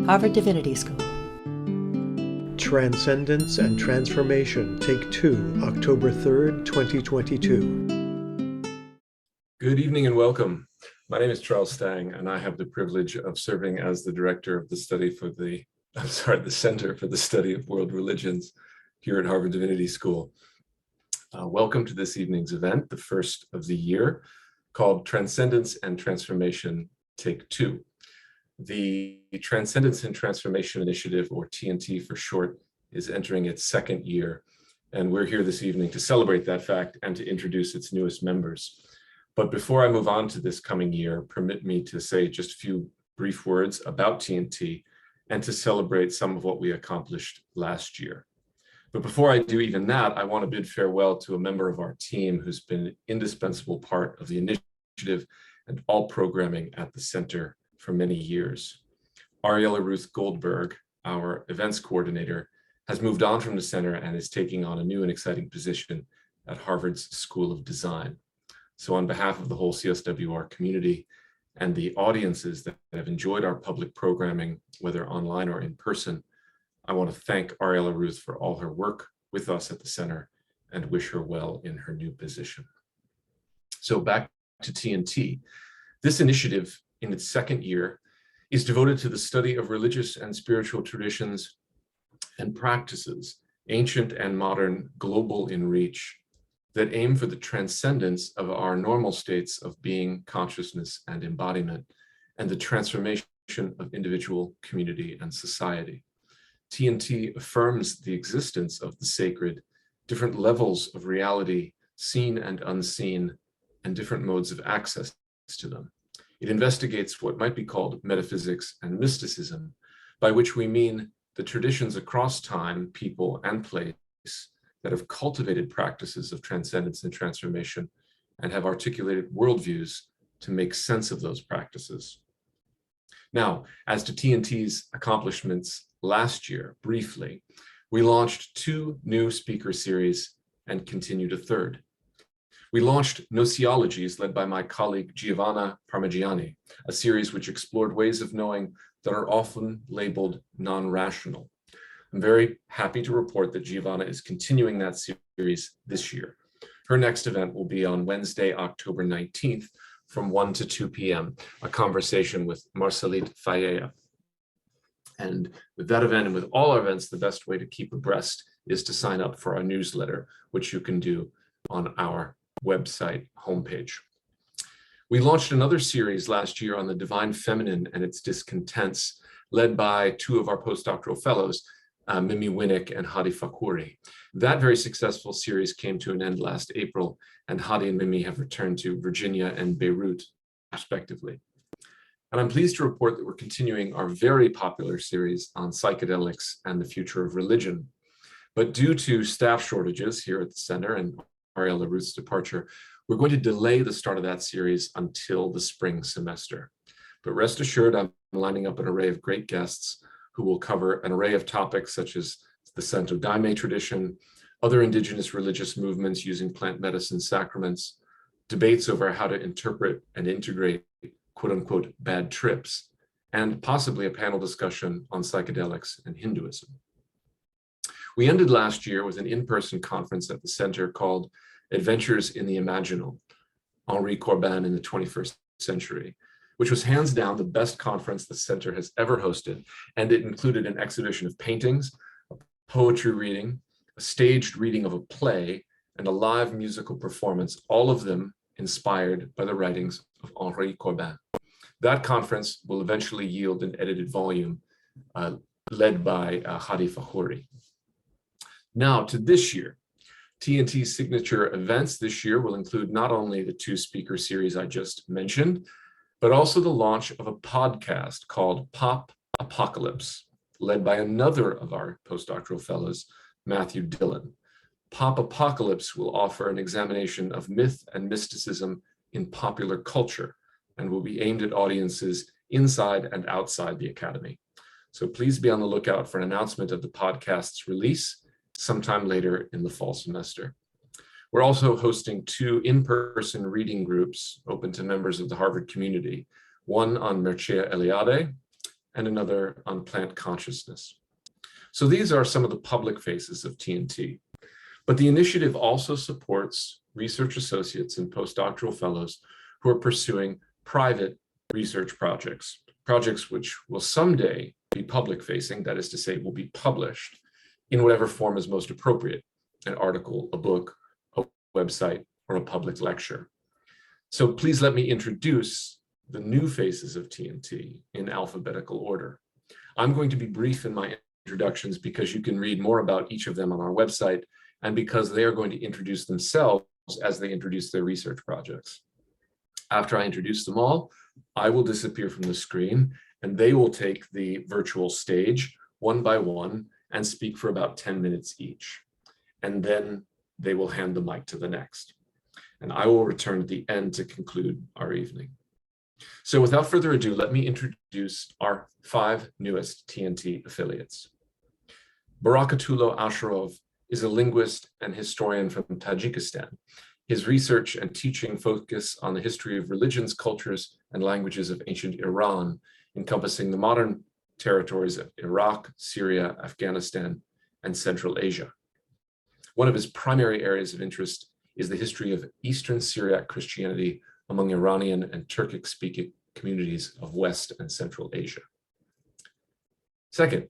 Harvard Divinity School. Transcendence and Transformation, Take 2, October 3rd, 2022. Good evening and welcome. My name is Charles Stang, and I have the privilege of serving as the director of the Center for the Study of World Religions here at Harvard Divinity School. Welcome to this evening's event, the first of the year, called Transcendence and Transformation, Take 2. The Transcendence and Transformation Initiative, or TNT for short, is entering its second year, and we're here this evening to celebrate that fact and to introduce its newest members. But before I move on to this coming year, permit me to say just a few brief words about TNT and to celebrate some of what we accomplished last year. But before I do even that, I want to bid farewell to a member of our team who's been an indispensable part of the initiative and all programming at the center for many years. Ariella Ruth Goldberg, our events coordinator, has moved on from the center and is taking on a new and exciting position at Harvard's School of Design. So on behalf of the whole CSWR community and the audiences that have enjoyed our public programming, whether online or in person, I want to thank Ariella Ruth for all her work with us at the center and wish her well in her new position. So back to TNT. This initiative in its second year is devoted to the study of religious and spiritual traditions and practices, ancient and modern, global in reach, that aim for the transcendence of our normal states of being, consciousness, and embodiment, and the transformation of individual, community, and society. TNT affirms the existence of the sacred, different levels of reality, seen and unseen, and different modes of access to them. It investigates what might be called metaphysics and mysticism, by which we mean the traditions across time, people, and place that have cultivated practices of transcendence and transformation and have articulated worldviews to make sense of those practices. Now, as to TNT's accomplishments last year, briefly, we launched 2 new speaker series and continued a third. We launched Gnoseologies, led by my colleague Shravana Varma, a series which explored ways of knowing that are often labeled non-rational. I'm very happy to report that Shravana is continuing that series this year. Her next event will be on Wednesday, October 19th from 1 to 2 p.m., a conversation with Marcelit Fayea. And with that event and with all our events, the best way to keep abreast is to sign up for our newsletter, which you can do on our website homepage. We launched another series last year on the divine feminine and its discontents, led by 2 of our postdoctoral fellows, Mimi Winnick and Hadi Fakouri. That very successful series came to an end last April, and Hadi and Mimi have returned to Virginia and Beirut, respectively. And I'm pleased to report that we're continuing our very popular series on psychedelics and the future of religion. But due to staff shortages here at the center and Ariella Ruth's departure, we're going to delay the start of that series until the spring semester. But rest assured, I'm lining up an array of great guests who will cover an array of topics such as the Santo Daime tradition, other indigenous religious movements using plant medicine sacraments, debates over how to interpret and integrate quote-unquote bad trips, and possibly a panel discussion on psychedelics and Hinduism. We ended last year with an in-person conference at the center called Adventures in the Imaginal, Henri Corbin in the 21st Century, which was hands down the best conference the center has ever hosted. And it included an exhibition of paintings, a poetry reading, a staged reading of a play, and a live musical performance, all of them inspired by the writings of Henri Corbin. That conference will eventually yield an edited volume led by Hadi Fakouri. Now to this year. TNT's signature events this year will include not only the 2 speaker series I just mentioned, but also the launch of a podcast called Pop Apocalypse, led by another of our postdoctoral fellows, Matthew Dillon. Pop Apocalypse will offer an examination of myth and mysticism in popular culture and will be aimed at audiences inside and outside the academy. So please be on the lookout for an announcement of the podcast's release sometime later in the fall semester. We're also hosting 2 in-person reading groups open to members of the Harvard community, one on Mircea Eliade and another on plant consciousness. So these are some of the public faces of TNT. But the initiative also supports research associates and postdoctoral fellows who are pursuing private research projects, projects which will someday be public facing, that is to say, will be published in whatever form is most appropriate, an article, a book, a website, or a public lecture. So please let me introduce the new faces of TNT in alphabetical order. I'm going to be brief in my introductions because you can read more about each of them on our website and because they are going to introduce themselves as they introduce their research projects. After I introduce them all, I will disappear from the screen and they will take the virtual stage one by one and speak for about 10 minutes each. And then they will hand the mic to the next. And I will return at the end to conclude our evening. So without further ado, let me introduce our 5 newest TNT affiliates. Barakatulo Asherov is a linguist and historian from Tajikistan. His research and teaching focus on the history of religions, cultures, and languages of ancient Iran, encompassing the modern territories of Iraq, Syria, Afghanistan, and Central Asia. One of his primary areas of interest is the history of Eastern Syriac Christianity among Iranian and Turkic-speaking communities of West and Central Asia. Second,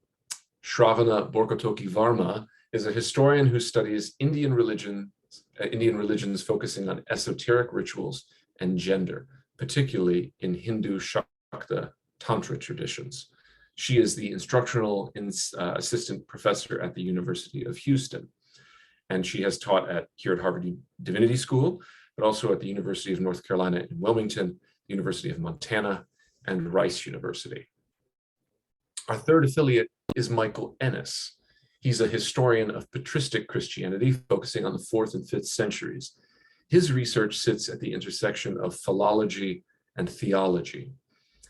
Shravana Varma is a historian who studies Indian religions focusing on esoteric rituals and gender, particularly in Hindu Shakta Tantra traditions. She is the instructional assistant professor at the University of Houston, and she has taught here at Harvard Divinity School, but also at the University of North Carolina in Wilmington, University of Montana, and Rice University. Our third affiliate is Michael Ennis. He's a historian of patristic Christianity, focusing on the 4th and 5th centuries. His research sits at the intersection of philology and theology.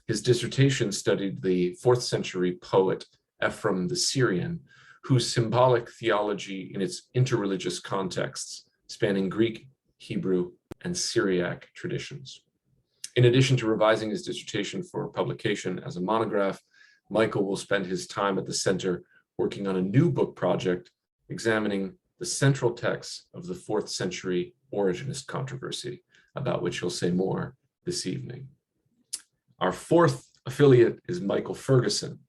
His dissertation studied the 4th century poet Ephraim the Syrian, whose symbolic theology in its interreligious contexts, spanning Greek, Hebrew, and Syriac traditions. In addition to revising his dissertation for publication as a monograph, Michael will spend his time at the center working on a new book project examining the central texts of the 4th century Origenist controversy, about which he'll say more this evening. Our fourth affiliate is Michael Ferguson,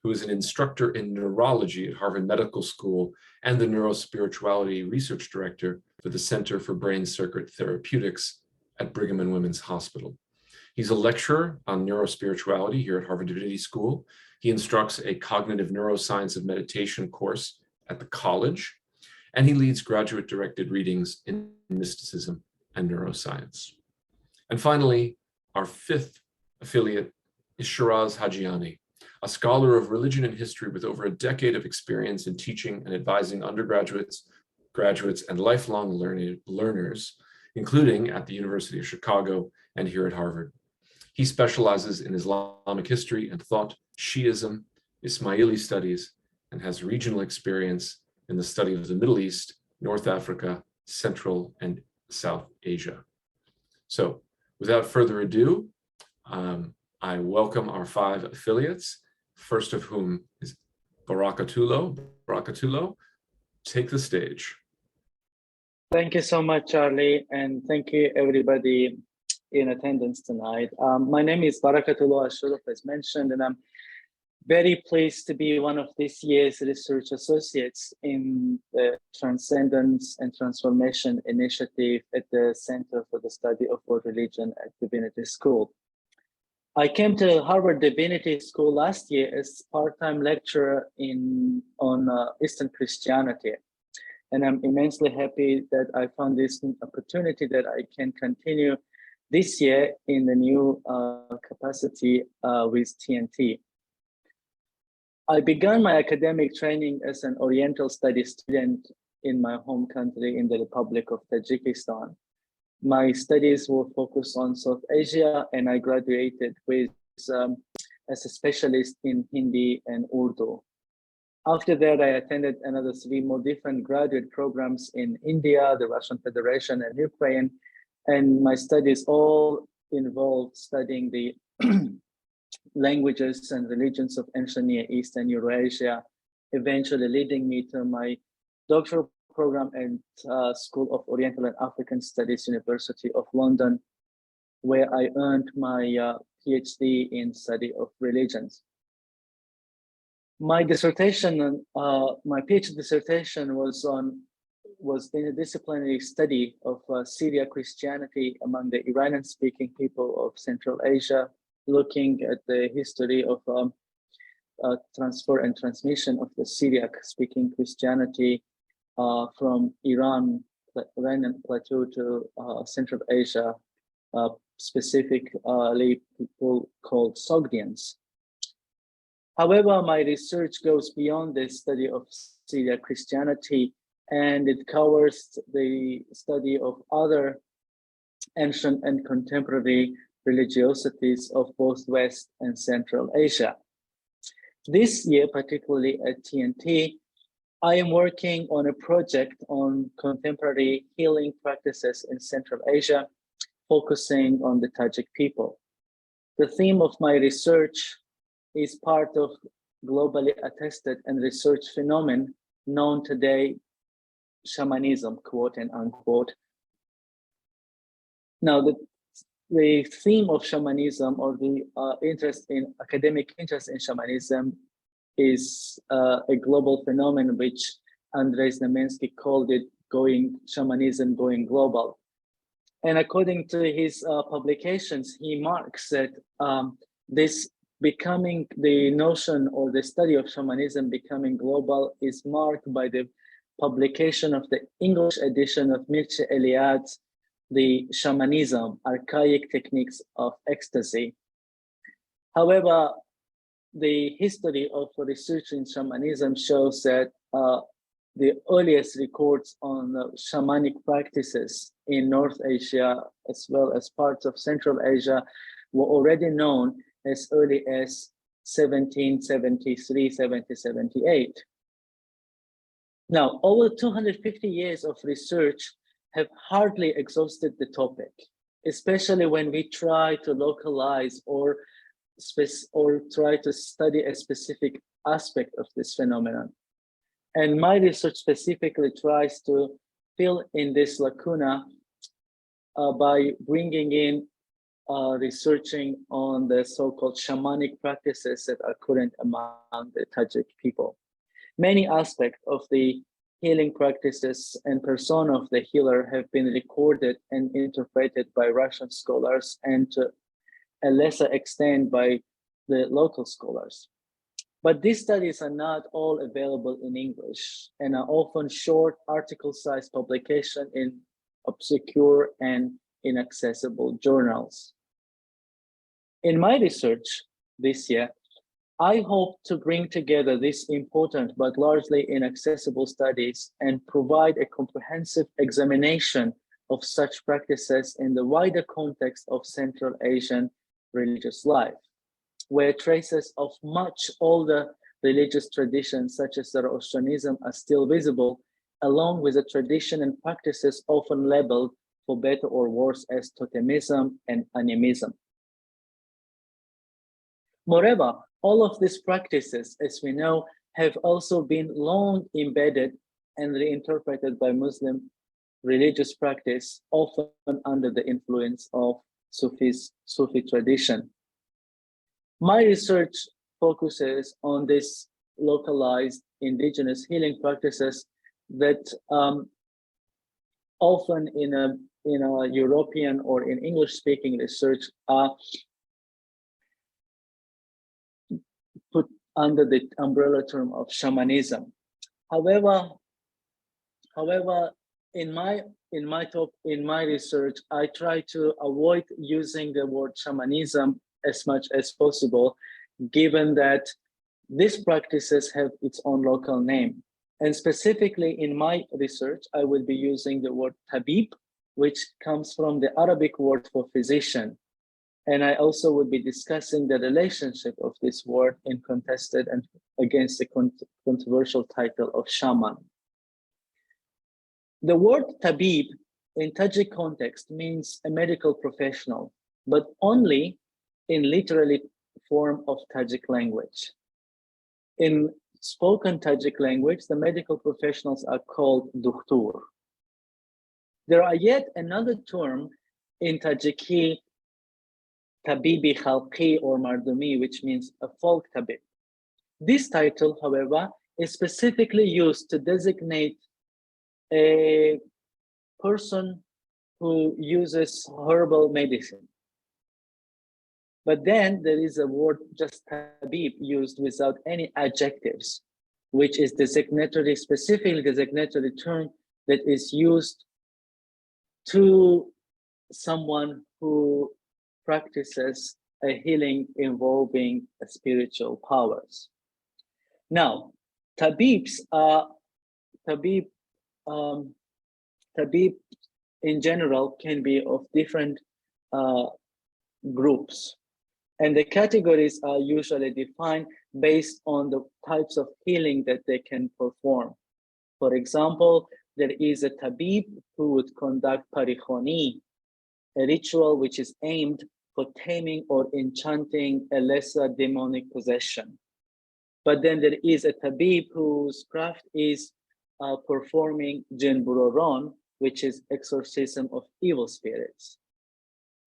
who is an instructor in neurology at Harvard Medical School and the Neurospirituality Research Director for the Center for Brain Circuit Therapeutics at Brigham and Women's Hospital. He's a lecturer on neurospirituality here at Harvard Divinity School. He instructs a cognitive neuroscience of meditation course at the college, and he leads graduate-directed readings in mysticism and neuroscience. And finally, our fifth affiliate is Shiraz Hajiani, a scholar of religion and history with over a decade of experience in teaching and advising undergraduates, graduates, and lifelong learners, including at the University of Chicago and here at Harvard. He specializes in Islamic history and thought, Shiism, Ismaili studies, and has regional experience in the study of the Middle East, North Africa, Central and South Asia. So without further ado, I welcome our 5 affiliates, first of whom is Barakatulo. Barakatulo, take the stage. Thank you so much, Charlie, and thank you everybody in attendance tonight. My name is Barakatulo Asherov, as mentioned, and I'm very pleased to be one of this year's research associates in the Transcendence and Transformation initiative at the Center for the Study of World Religion at Divinity School. I came to Harvard Divinity School last year as part-time lecturer on Eastern Christianity. And I'm immensely happy that I found this opportunity that I can continue this year in the new capacity with TNT. I began my academic training as an Oriental Studies student in my home country in the Republic of Tajikistan. My studies were focused on South Asia, and I graduated with as a specialist in Hindi and Urdu. After that, I attended another 3 more different graduate programs in India, the Russian Federation, and Ukraine. And my studies all involved studying the languages and religions of ancient Near East and Eurasia, eventually leading me to my doctoral program at School of Oriental and African Studies, University of London, where I earned my PhD in study of religions. My dissertation, my PhD dissertation was in a disciplinary study of Syria Christianity among the Iranian-speaking people of Central Asia, looking at the history of transfer and transmission of the Syriac-speaking Christianity from Iranian plateau to Central Asia, specifically people called Sogdians. However, my research goes beyond the study of Syriac Christianity, and it covers the study of other ancient and contemporary religiosities of both West and Central Asia. This year, particularly at TNT, I am working on a project on contemporary healing practices in Central Asia, focusing on the Tajik people. The theme of my research is part of globally attested and researched phenomenon known today, shamanism, quote and unquote. Now, the theme of shamanism, or the academic interest in shamanism, is a global phenomenon which Andrei Znamensky called it shamanism going global. And according to his publications, he marks that this becoming the notion or the study of shamanism becoming global is marked by the publication of the English edition of Mircea Eliad's The Shamanism, Archaic Techniques of Ecstasy. However, the history of research in shamanism shows that the earliest records on shamanic practices in North Asia, as well as parts of Central Asia, were already known as early as 1773, 1778. Now, over 250 years of research have hardly exhausted the topic, especially when we try to localize or try to study a specific aspect of this phenomenon. And my research specifically tries to fill in this lacuna by bringing in researching on the so-called shamanic practices that are current among the Tajik people. Many aspects of the healing practices and persona of the healer have been recorded and interpreted by Russian scholars, and to a lesser extent by the local scholars. But these studies are not all available in English and are often short article-sized publication in obscure and inaccessible journals. In my research this year, I hope to bring together these important but largely inaccessible studies and provide a comprehensive examination of such practices in the wider context of Central Asian religious life, where traces of much older religious traditions such as Zoroastrianism are still visible, along with the tradition and practices often labeled, for better or worse, as totemism and animism. Moreover, all of these practices, as we know, have also been long embedded and reinterpreted by Muslim religious practice, often under the influence of Sufi tradition. My research focuses on this localized indigenous healing practices that often in a European or in English-speaking research are put under the umbrella term of shamanism. However, in my research, I try to avoid using the word shamanism as much as possible, given that these practices have its own local name. And specifically in my research, I will be using the word tabib, which comes from the Arabic word for physician. And I also will be discussing the relationship of this word in contested and against the controversial title of shaman. The word tabib in Tajik context means a medical professional, but only in literally form of Tajik language. In spoken Tajik language, the medical professionals are called dukhtur. There are yet another term in Tajiki, tabibi khalqi or mardumi, which means a folk tabib. This title, however, is specifically used to designate a person who uses herbal medicine. But then there is a word, just tabib, used without any adjectives, which is designatory, specifically designatory term that is used to someone who practices a healing involving spiritual powers. Now, tabibs are tabib in general can be of different groups, and the categories are usually defined based on the types of healing that they can perform. For example, there is a tabib who would conduct parikhoni, a ritual which is aimed for taming or enchanting a lesser demonic possession. But then there is a tabib whose craft is performing jinn buroron, which is exorcism of evil spirits,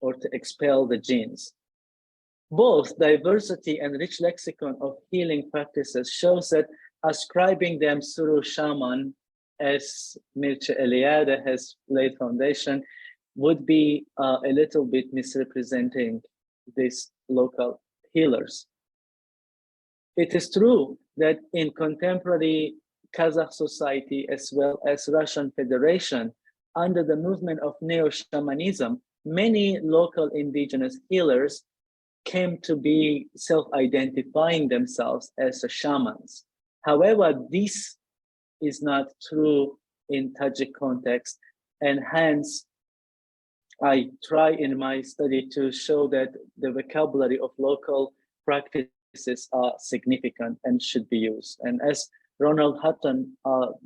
or to expel the jinns. Both diversity and rich lexicon of healing practices shows that ascribing them through shaman, as Mircea Eliade has laid foundation, would be a little bit misrepresenting these local healers. It is true that in contemporary Kazakh society, as well as Russian Federation, under the movement of neo-shamanism, many local indigenous healers came to be self-identifying themselves as shamans. However, this is not true in Tajik context, and hence I try in my study to show that the vocabulary of local practices are significant and should be used. And as Ronald Hutton,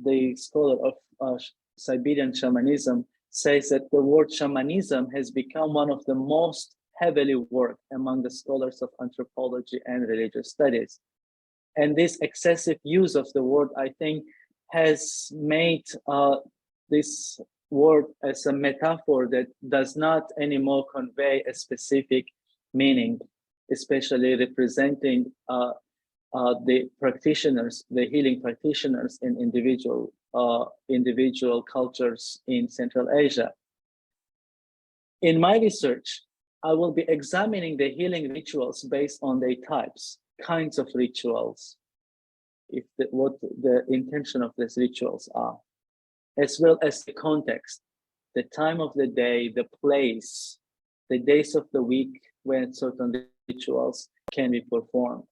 the scholar of Siberian shamanism, says that the word shamanism has become one of the most heavily worked among the scholars of anthropology and religious studies. And this excessive use of the word, I think, has made this word as a metaphor that does not anymore convey a specific meaning, especially representing the practitioners, the healing practitioners in individual cultures in Central Asia. In my research, I will be examining the healing rituals based on their types, kinds of rituals, what the intention of these rituals are, as well as the context, the time of the day, the place, the days of the week when certain rituals can be performed.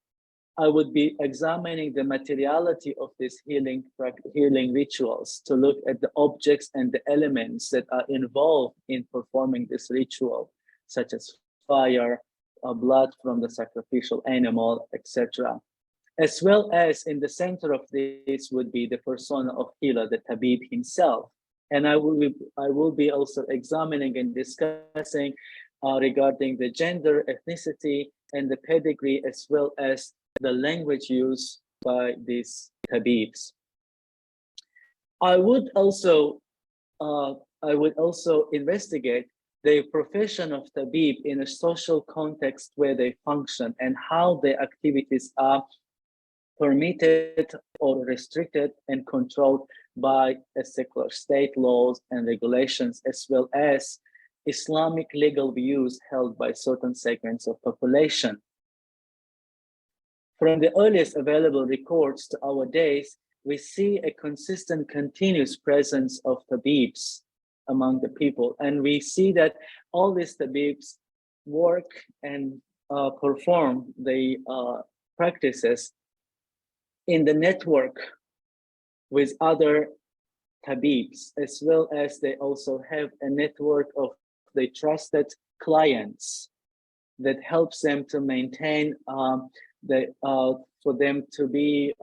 I would be examining the materiality of these healing rituals to look at the objects and the elements that are involved in performing this ritual, such as fire, blood from the sacrificial animal, etc. As well as in the center of this would be the persona of healer, the tabib himself. And I will be also examining and discussing regarding the gender, ethnicity, and the pedigree, as well as the language used by these tabibs. I would also investigate the profession of tabib in a social context where they function and how their activities are permitted or restricted and controlled by a secular state laws and regulations, as well as Islamic legal views held by certain segments of population. From the earliest available records to our days, we see a consistent, continuous presence of tabibs among the people. And we see that all these tabibs work and perform the practices in the network with other tabibs, as well as they also have a network of the trusted clients that helps them to maintain for them to be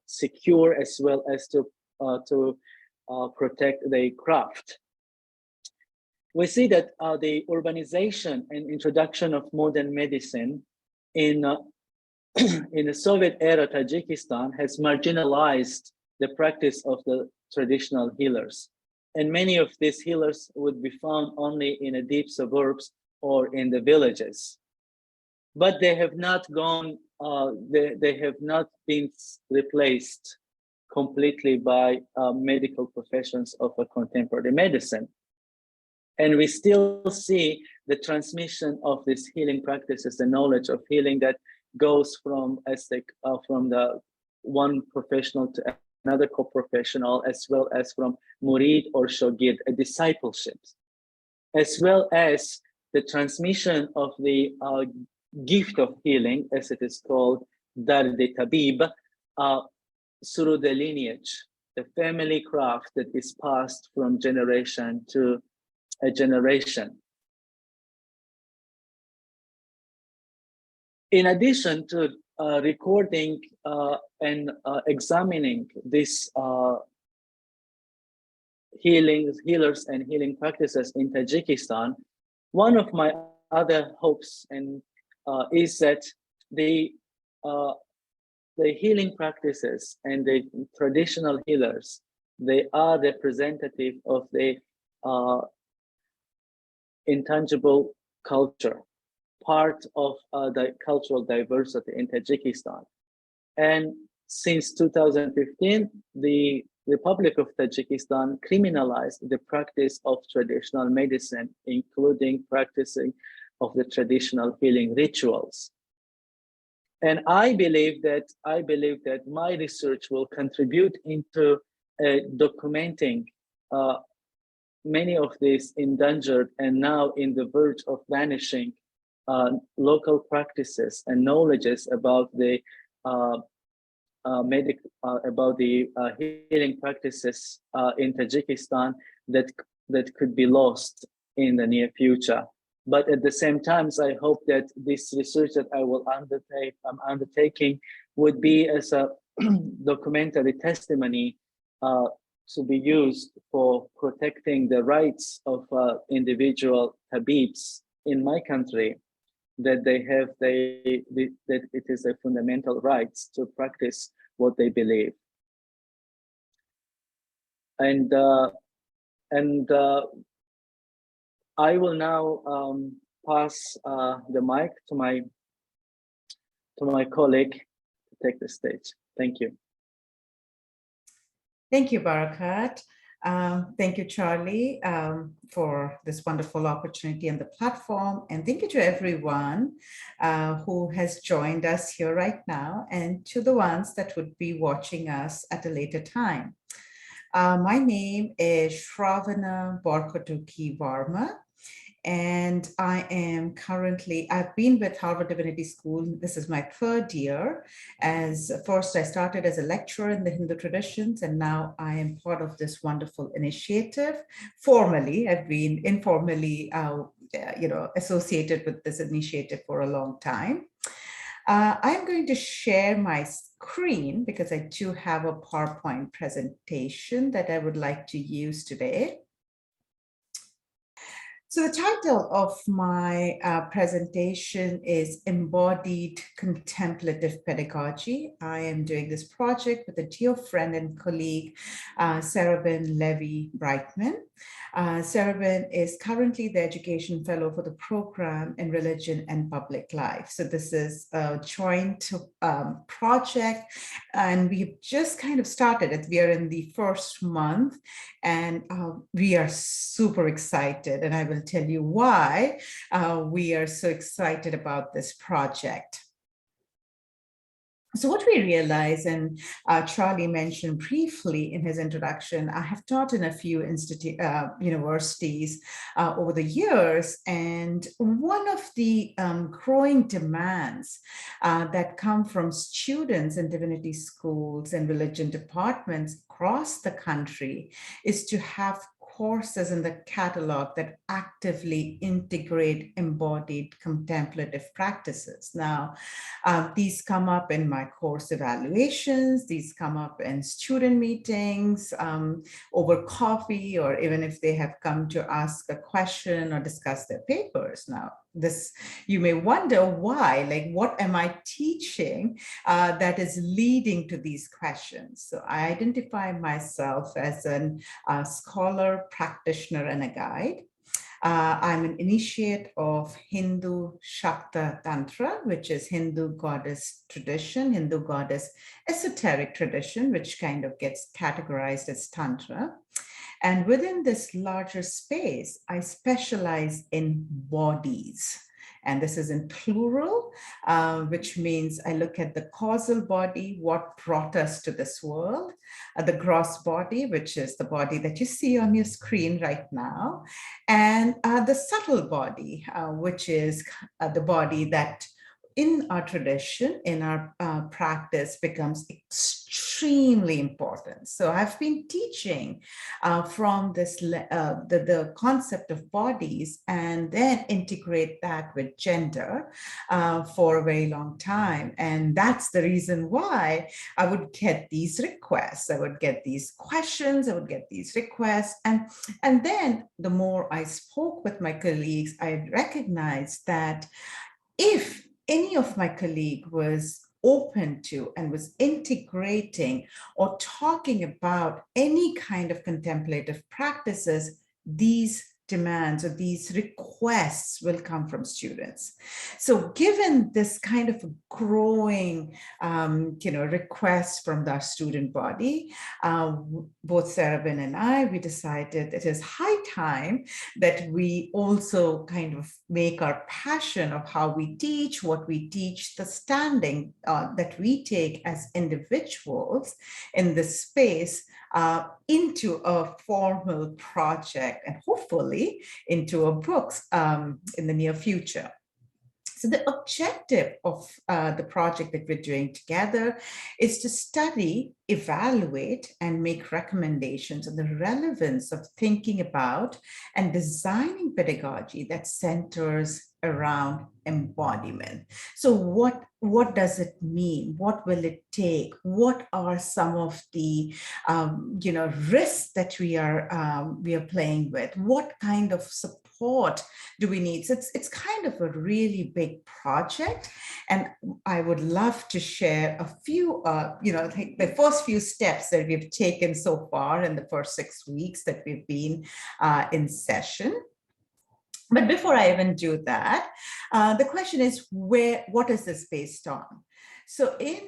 secure, as well as to protect their craft. We see that the urbanization and introduction of modern medicine in in the Soviet era, Tajikistan has marginalized the practice of the traditional healers. And many of these healers would be found only in the deep suburbs or in the villages. But they have not gone, they have not been replaced completely by medical professions of a contemporary medicine. And we still see the transmission of these healing practices, the knowledge of healing that goes from from the one professional to another co-professional, as well as from murid or shogird, a discipleship, as well as the transmission of the gift of healing, as it is called, Dar-e-Tabib, through the lineage, the family craft that is passed from generation to a generation. In addition to recording and examining these healers and healing practices in Tajikistan, one of my other hopes and is that the healing practices and the traditional healers, they are representative of the intangible culture, part of the cultural diversity in Tajikistan. And since 2015, the Republic of Tajikistan criminalized the practice of traditional medicine, including practicing of the traditional healing rituals. And I believe that my research will contribute into documenting many of these endangered and now in the verge of vanishing local practices and knowledges about the healing practices in Tajikistan that could be lost in the near future. But at the same time, I hope that this research that I'm undertaking would be as a documentary testimony to be used for protecting the rights of individual tabibs in my country, that that it is a fundamental rights to practice what they believe. And I will now pass the mic to my colleague to take the stage. Thank you. Thank you, Barakat. Thank you, Charlie, for this wonderful opportunity and the platform. And thank you to everyone who has joined us here right now, and to the ones that would be watching us at a later time. My name is Shravana Varma, and I've been with Harvard Divinity School. This is my third year. First, I started as a lecturer in the Hindu traditions, and now I am part of this wonderful initiative. Formally, I've been informally, associated with this initiative for a long time. I'm going to share my screen because I do have a PowerPoint presentation that I would like to use today. So the title of my presentation is Embodied Contemplative Pedagogy. I am doing this project with a dear friend and colleague, Sarabin Levy-Brightman. Sarabin is currently the Education Fellow for the Program in Religion and Public Life. So this is a joint project, and we've just kind of started it. We are in the first month, and we are super excited, and I will tell you why we are so excited about this project. So what we realize, and Charlie mentioned briefly in his introduction, I have taught in a few universities over the years, and one of the growing demands that come from students in divinity schools and religion departments across the country is to have courses in the catalog that actively integrate embodied contemplative practices. Now, these come up in my course evaluations, these come up in student meetings, over coffee, or even if they have come to ask a question or discuss their papers. Now, you may wonder why, like, what am I teaching that is leading to these questions? So I identify myself as a scholar, practitioner, and a guide. I'm an initiate of Hindu Shakta Tantra, which is Hindu goddess tradition, Hindu goddess esoteric tradition, which kind of gets categorized as Tantra. And within this larger space, I specialize in bodies. And this is in plural, which means I look at the causal body, what brought us to this world, the gross body, which is the body that you see on your screen right now, and the subtle body, which is the body that in our tradition, in our practice, becomes extremely important. So I've been teaching from this the concept of bodies, and then integrate that with gender for a very long time. And that's the reason why I would get these requests, I would get these questions, I would get these requests. And then the more I spoke with my colleagues, I recognized that if any of my colleague was open to and was integrating or talking about any kind of contemplative practices, these demands or these requests will come from students. So given this kind of growing request from the student body, both Sarabin and I, we decided it is high time that we also kind of make our passion of how we teach, what we teach, the standing that we take as individuals in this space into a formal project, and hopefully into a book in the near future. So the objective of the project that we're doing together is to study, evaluate, and make recommendations on the relevance of thinking about and designing pedagogy that centers around embodiment. So what does it mean? What will it take? What are some of the risks that we are playing with? What kind of support do we need? So it's kind of a really big project, and I would love to share a few, the first few steps that we've taken so far in the first 6 weeks that we've been in session. But before I even do that, the question is, what is this based on? So in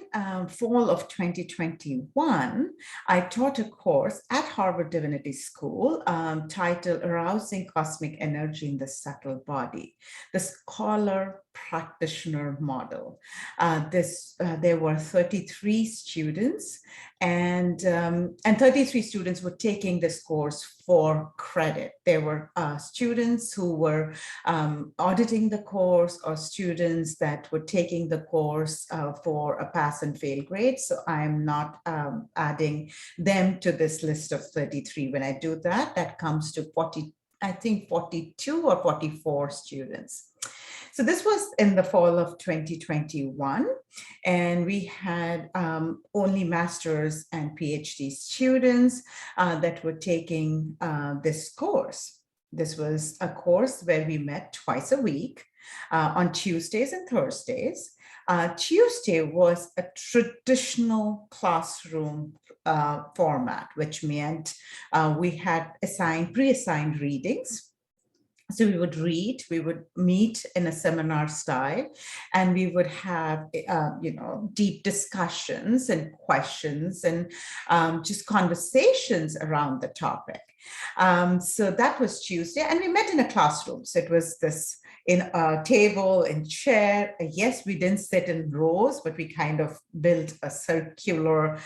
fall of 2021, I taught a course at Harvard Divinity School titled Arousing Cosmic Energy in the Subtle Body, the Scholar Practitioner Model. There were 33 students, and 33 students were taking this course for credit. There were students who were auditing the course, or students that were taking the course for a pass and fail grade. So I'm not adding them to this list of 33. When I do that, that comes to 42 or 44 students. So this was in the fall of 2021, and we had only master's and PhD students that were taking this course. This was a course where we met twice a week on Tuesdays and Thursdays. Tuesday was a traditional classroom format, which meant we had pre-assigned readings. So we would read, we would meet in a seminar style, and we would have, deep discussions and questions and just conversations around the topic. So that was Tuesday, and we met in a classroom. So it was this in a table and chair. Yes, we didn't sit in rows, but we kind of built a circular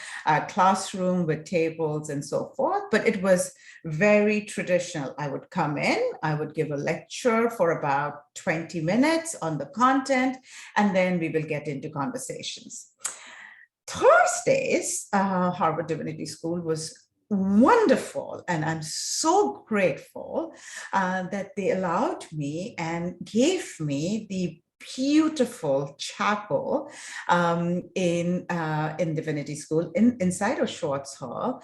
classroom with tables and so forth. But it was very traditional. I would come in, I would give a lecture for about 20 minutes on the content, and then we will get into conversations. Thursdays, Harvard Divinity School was wonderful, and I'm so grateful that they allowed me and gave me the beautiful chapel in Divinity School inside of Schwartz Hall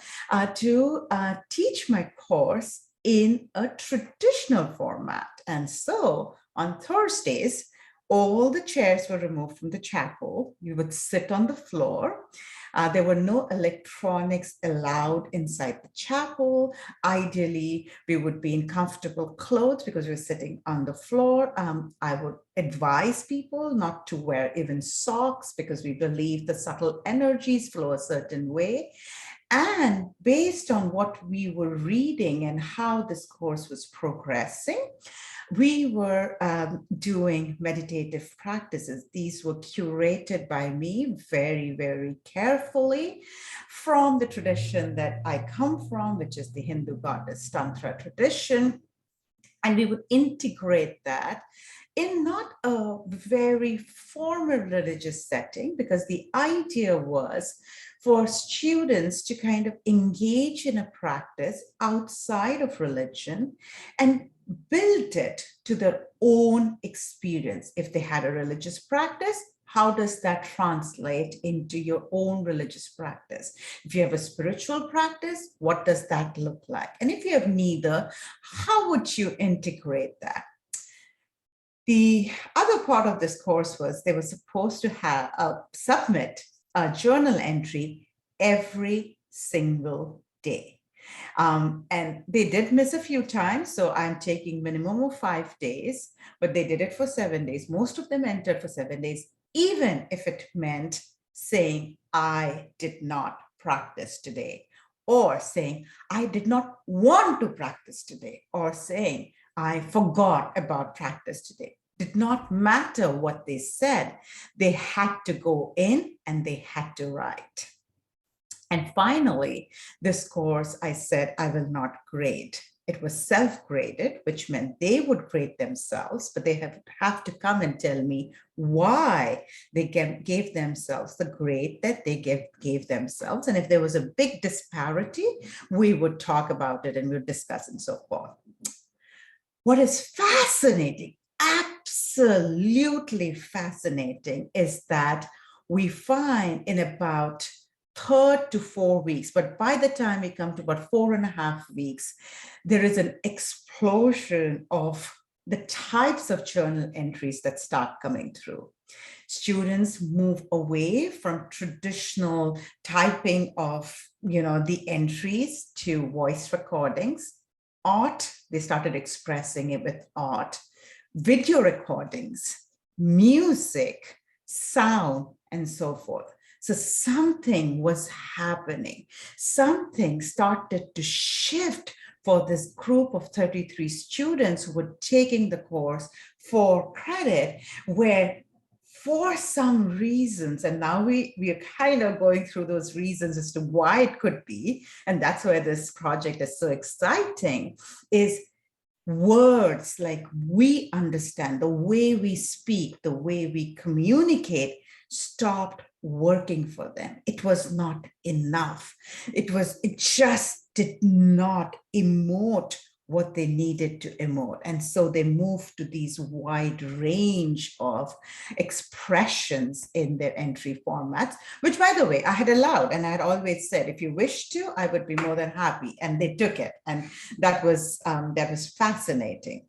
to teach my course in a traditional format. And so On Thursdays, all the chairs were removed from the chapel. You would sit on the floor. There were no electronics allowed inside the chapel. Ideally, we would be in comfortable clothes because we're sitting on the floor. I would advise people not to wear even socks because we believe the subtle energies flow a certain way. And based on what we were reading and how this course was progressing, we were doing meditative practices. These were curated by me very, very carefully from the tradition that I come from, which is the Hindu goddess Tantra tradition. And we would integrate that in not a very formal religious setting, because the idea was for students to kind of engage in a practice outside of religion and build it to their own experience. If they had a religious practice, how does that translate into your own religious practice? If you have a spiritual practice, what does that look like? And if you have neither, how would you integrate that? The other part of this course was they were supposed to have submit a journal entry every single day. And they did miss a few times, so I'm taking minimum of 5 days, but they did it for 7 days. Most of them entered for 7 days, even if it meant saying, I did not practice today, or saying, I did not want to practice today, or saying, I forgot about practice today. Did not matter what they said. They had to go in and they had to write. And finally, this course, I said, I will not grade. It was self-graded, which meant they would grade themselves, but they have to come and tell me why they gave themselves the grade that they gave themselves. And if there was a big disparity, we would talk about it and we would discuss and so forth. What is fascinating, absolutely fascinating, is that we find in about 3 to 4 weeks, but by the time we come to about 4.5 weeks, there is an explosion of the types of journal entries that start coming through. Students move away from traditional typing of, the entries to voice recordings. Art, they started expressing it with art, video recordings, music, sound, and so forth. So something was happening. Something started to shift for this group of 33 students who were taking the course for credit, where for some reasons, and now we are kind of going through those reasons as to why it could be, and that's why this project is so exciting, is words like we understand, the way we speak, the way we communicate stopped working for them. It was not enough. It just did not emote what they needed to emote. And so they moved to these wide range of expressions in their entry formats, which, by the way, I had allowed, and I had always said, if you wish to, I would be more than happy. And they took it. And that was fascinating.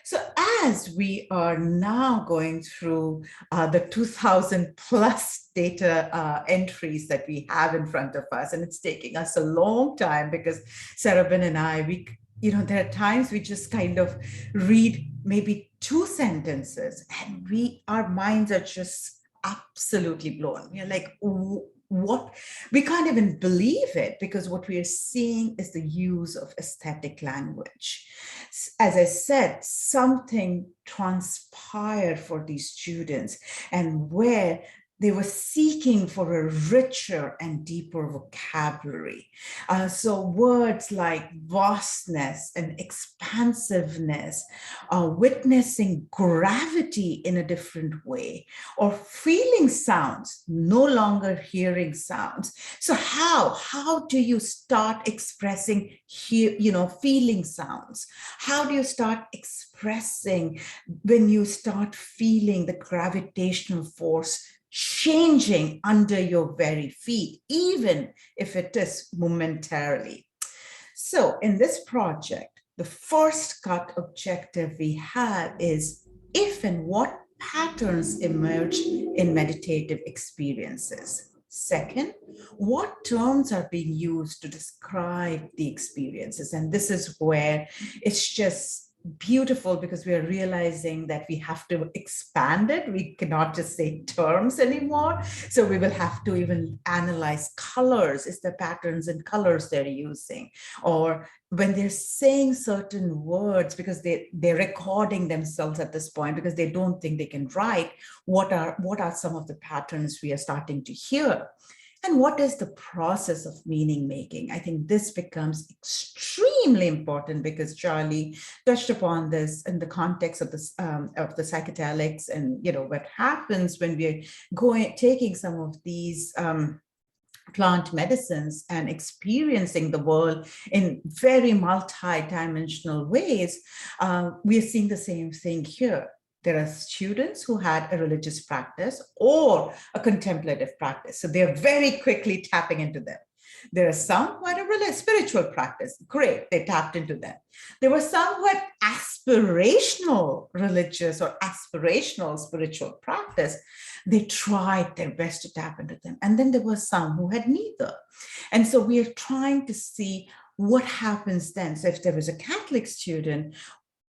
So as we are now going through the 2,000 plus data entries that we have in front of us, and it's taking us a long time because Sarabin and I, there are times we just kind of read maybe 2 sentences and our minds are just absolutely blown. We're like, what? We can't even believe it, because what we are seeing is the use of aesthetic language. As I said, something transpired for these students, and where they were seeking for a richer and deeper vocabulary. So words like vastness and expansiveness, witnessing gravity in a different way, or feeling sounds, no longer hearing sounds. So how do you start expressing feeling sounds? How do you start expressing when you start feeling the gravitational force changing under your very feet, even if it is momentarily? So in this project, the first cut objective we have is if and what patterns emerge in meditative experiences. Second, what terms are being used to describe the experiences? And this is where it's just beautiful, because we are realizing that we have to expand it. We cannot just say terms anymore. So we will have to even analyze colors. Is there patterns in colors they're using? Or when they're saying certain words, because they're recording themselves at this point because they don't think they can write, what are some of the patterns we are starting to hear? And what is the process of meaning making? I think this becomes extremely important, because Charlie touched upon this in the context of this of the psychedelics, and what happens when we're taking some of these plant medicines and experiencing the world in very multi-dimensional ways. We are seeing the same thing here. There are students who had a religious practice or a contemplative practice. So they're very quickly tapping into them. There are some who had a spiritual practice. Great, they tapped into them. There were some who had aspirational religious or aspirational spiritual practice. They tried their best to tap into them. And then there were some who had neither. And so we are trying to see what happens then. So if there was a Catholic student,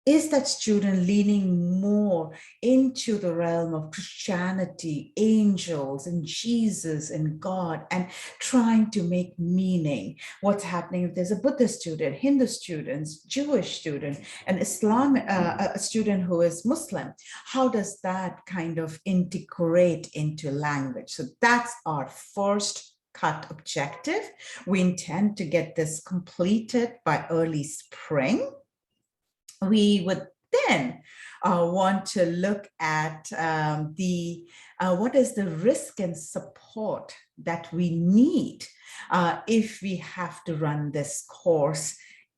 is that student leaning more into the realm of Christianity, angels, and Jesus and God, and trying to make meaning? What's happening if there's a Buddhist student, Hindu students, Jewish student, an a student who is Muslim? How does that kind of integrate into language? So that's our first cut objective. We intend to get this completed by early spring. We would then want to look at what is the risk and support that we need if we have to run this course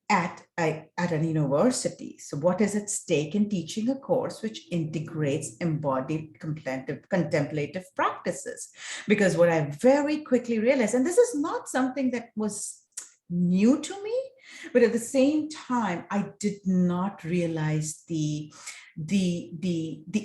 at an university. So what is at stake in teaching a course which integrates embodied contemplative practices? Because what I very quickly realized, and this is not something that was new to me, but at the same time, I did not realize the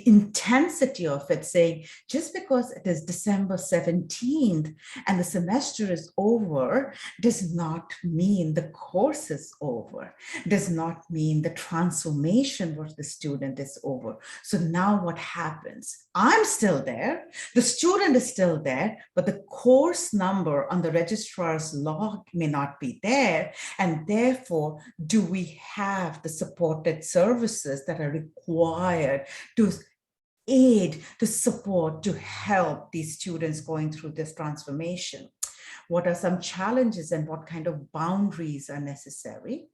intensity of it, saying just because it is December 17th and the semester is over does not mean the course is over, does not mean the transformation for the student is over. So now what happens? I'm still there, the student is still there, but the course number on the registrar's log may not be there. And therefore, do we have the supported services that are required to aid, to support, to help these students going through this transformation? What are some challenges and what kind of boundaries are necessary?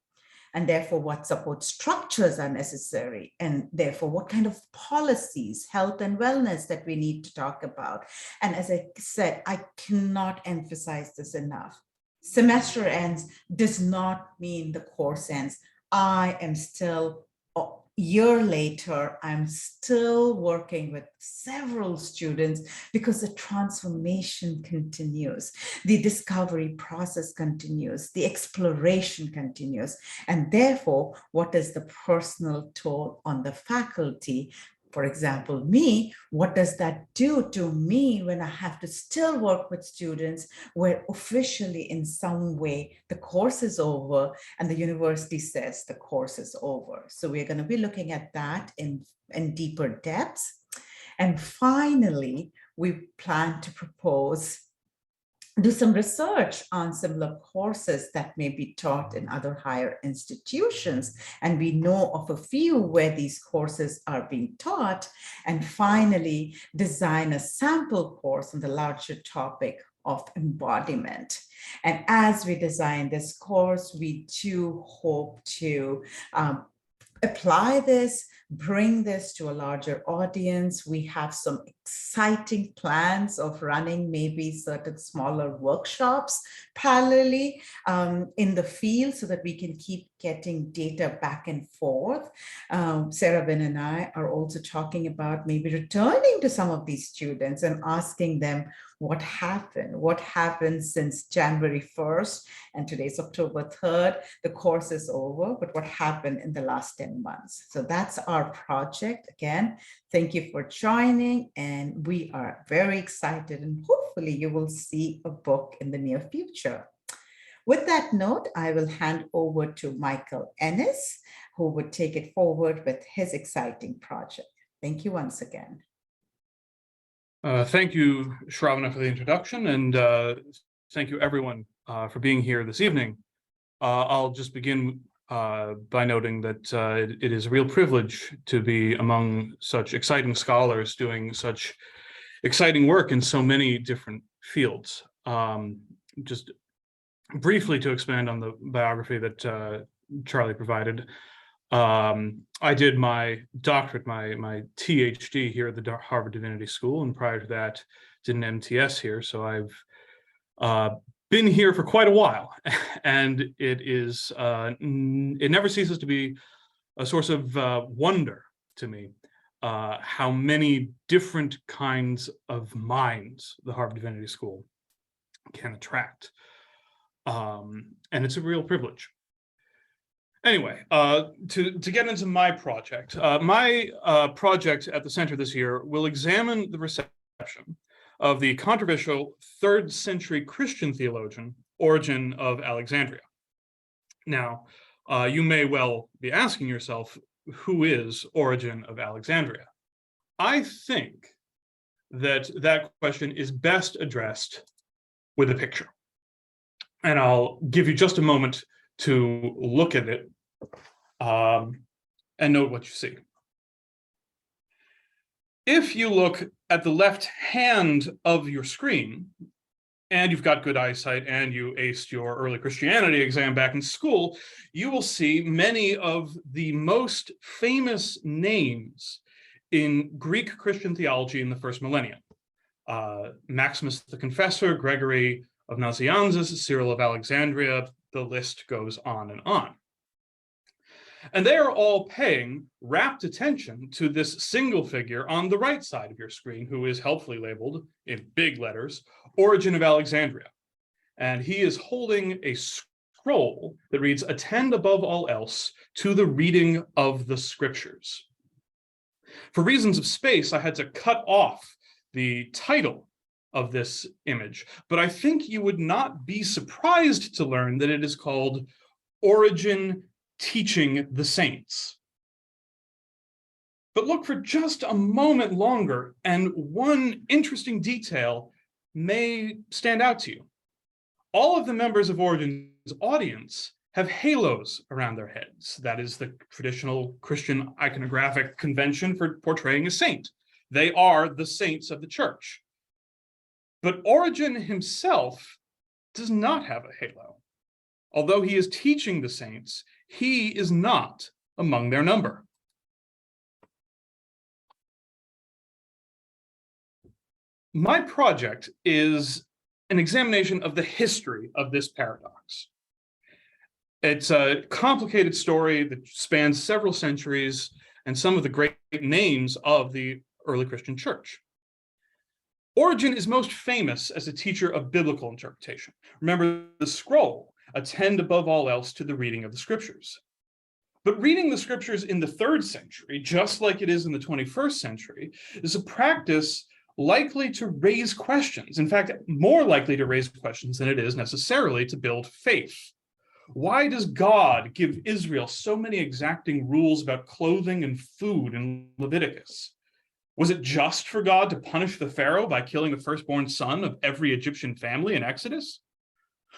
And therefore, what support structures are necessary? And therefore, what kind of policies, health and wellness that we need to talk about? And as I said, I cannot emphasize this enough. Semester ends does not mean the course ends. I am still, a year later, I'm still working with several students because the transformation continues, the discovery process continues, the exploration continues. And therefore, what is the personal toll on the faculty? For example, me, what does that do to me when I have to still work with students where officially in some way the course is over and the university says the course is over? So we're going to be looking at that in deeper depths. And finally, we plan to do some research on similar courses that may be taught in other higher institutions. And we know of a few where these courses are being taught. And finally, design a sample course on the larger topic of embodiment. And as we design this course, we do hope to apply this, bring this to a larger audience. We have some exciting plans of running maybe certain smaller workshops parallelly in the field so that we can keep getting data back and forth. Sarah Ben and I are also talking about maybe returning to some of these students and asking them what happened since January 1st, and today's October 3rd. The course is over, but what happened in the last 10 months? So that's our project. Again, thank you for joining, and we are very excited, and hopefully you will see a book in the near future. With that note, I will hand over to Michael Ennis, who would take it forward with his exciting project. Thank you once again. Thank you, Shravana, for the introduction, and thank you everyone for being here this evening. I'll just begin by noting that it is a real privilege to be among such exciting scholars doing such exciting work in so many different fields. Just briefly to expand on the biography that Charlie provided, I did my doctorate, my THD here at the Harvard Divinity School, and prior to that did an MTS here. So I've been here for quite a while, and it never ceases to be a source of wonder to me how many different kinds of minds the Harvard Divinity School can attract. And it's a real privilege. Anyway, to get into my project, project at the center this year will examine the reception of the controversial 3rd century Christian theologian, Origen of Alexandria. Now, you may well be asking yourself, who is Origen of Alexandria? I think that that question is best addressed with a picture. And I'll give you just a moment to look at it and note what you see. If you look at the left hand of your screen, and you've got good eyesight and you aced your early Christianity exam back in school, you will see many of the most famous names in Greek Christian theology in the first millennium. Maximus the Confessor, Gregory of Nazianzus, Cyril of Alexandria, the list goes on and on. And they are all paying rapt attention to this single figure on the right side of your screen, who is helpfully labeled in big letters, Origen of Alexandria. And he is holding a scroll that reads, "Attend above all else to the reading of the scriptures." For reasons of space, I had to cut off the title of this image, but I think you would not be surprised to learn that it is called Origen Teaching the Saints. But look for just a moment longer, and one interesting detail may stand out to you. All of the members of Origen's audience have halos around their heads. That is the traditional Christian iconographic convention for portraying a saint. They are the saints of the church. But Origen himself does not have a halo. Although he is teaching the saints, he is not among their number. My project is an examination of the history of this paradox. It's a complicated story that spans several centuries and some of the great names of the early Christian church. Origen is most famous as a teacher of biblical interpretation. Remember the scroll, "Attend above all else to the reading of the scriptures." But reading the scriptures in the 3rd century, just like it is in the 21st century, is a practice likely to raise questions. In fact, more likely to raise questions than it is necessarily to build faith. Why does God give Israel so many exacting rules about clothing and food in Leviticus? Was it just for God to punish the Pharaoh by killing the firstborn son of every Egyptian family in Exodus?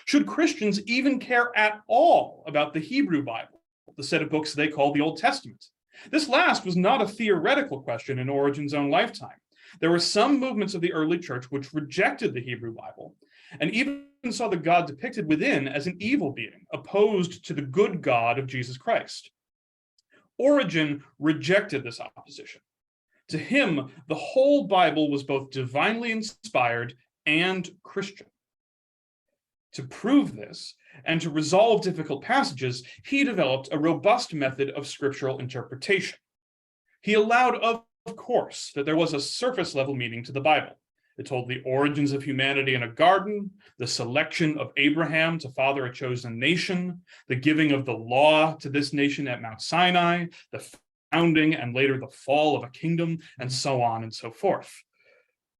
Should Christians even care at all about the Hebrew Bible, the set of books they call the Old Testament? This last was not a theoretical question in Origen's own lifetime. There were some movements of the early church which rejected the Hebrew Bible and even saw the God depicted within as an evil being, opposed to the good God of Jesus Christ. Origen rejected this opposition. To him, the whole Bible was both divinely inspired and Christian. To prove this and to resolve difficult passages, he developed a robust method of scriptural interpretation. He allowed, of course, that there was a surface level meaning to the Bible. It told the origins of humanity in a garden, the selection of Abraham to father a chosen nation, the giving of the law to this nation at Mount Sinai, the founding and later the fall of a kingdom, and so on and so forth.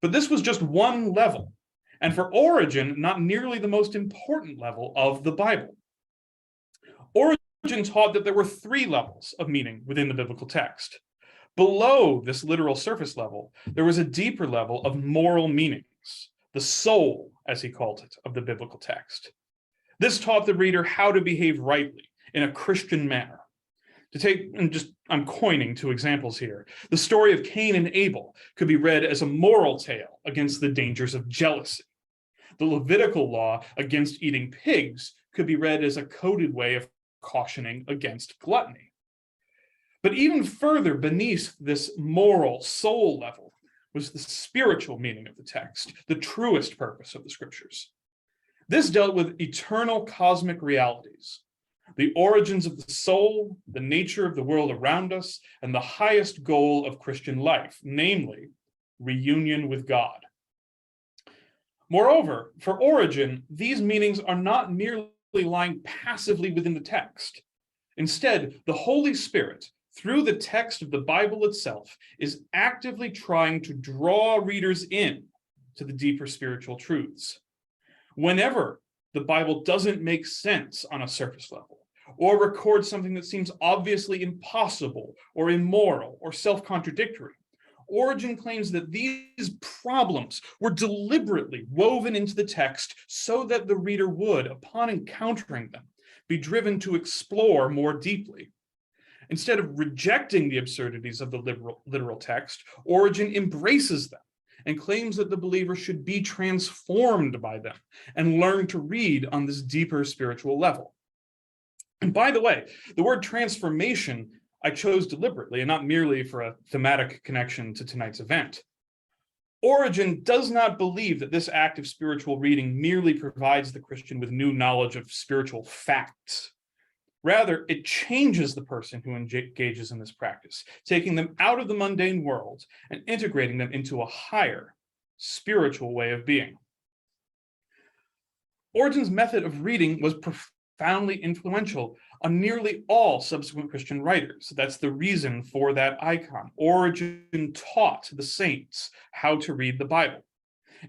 But this was just one level, and for Origen, not nearly the most important level of the Bible. Origen taught that there were three levels of meaning within the biblical text. Below this literal surface level, there was a deeper level of moral meanings, the soul, as he called it, of the biblical text. This taught the reader how to behave rightly in a Christian manner. To take, I'm coining two examples here. The story of Cain and Abel could be read as a moral tale against the dangers of jealousy. The Levitical law against eating pigs could be read as a coded way of cautioning against gluttony. But even further beneath this moral soul level was the spiritual meaning of the text, the truest purpose of the scriptures. This dealt with eternal cosmic realities, the origins of the soul, the nature of the world around us, and the highest goal of Christian life, namely reunion with God. Moreover, for Origen, these meanings are not merely lying passively within the text. Instead, the Holy Spirit, through the text of the Bible itself, is actively trying to draw readers in to the deeper spiritual truths. Whenever the Bible doesn't make sense on a surface level, or records something that seems obviously impossible or immoral or self-contradictory, Origen claims that these problems were deliberately woven into the text so that the reader would, upon encountering them, be driven to explore more deeply. Instead of rejecting the absurdities of the literal text, Origen embraces them and claims that the believer should be transformed by them and learn to read on this deeper spiritual level. And by the way, the word transformation I chose deliberately and not merely for a thematic connection to tonight's event. Origen does not believe that this act of spiritual reading merely provides the Christian with new knowledge of spiritual facts. Rather, it changes the person who engages in this practice, taking them out of the mundane world and integrating them into a higher spiritual way of being. Origen's method of reading was profoundly influential on nearly all subsequent Christian writers. That's the reason for that icon. Origen taught the saints how to read the Bible.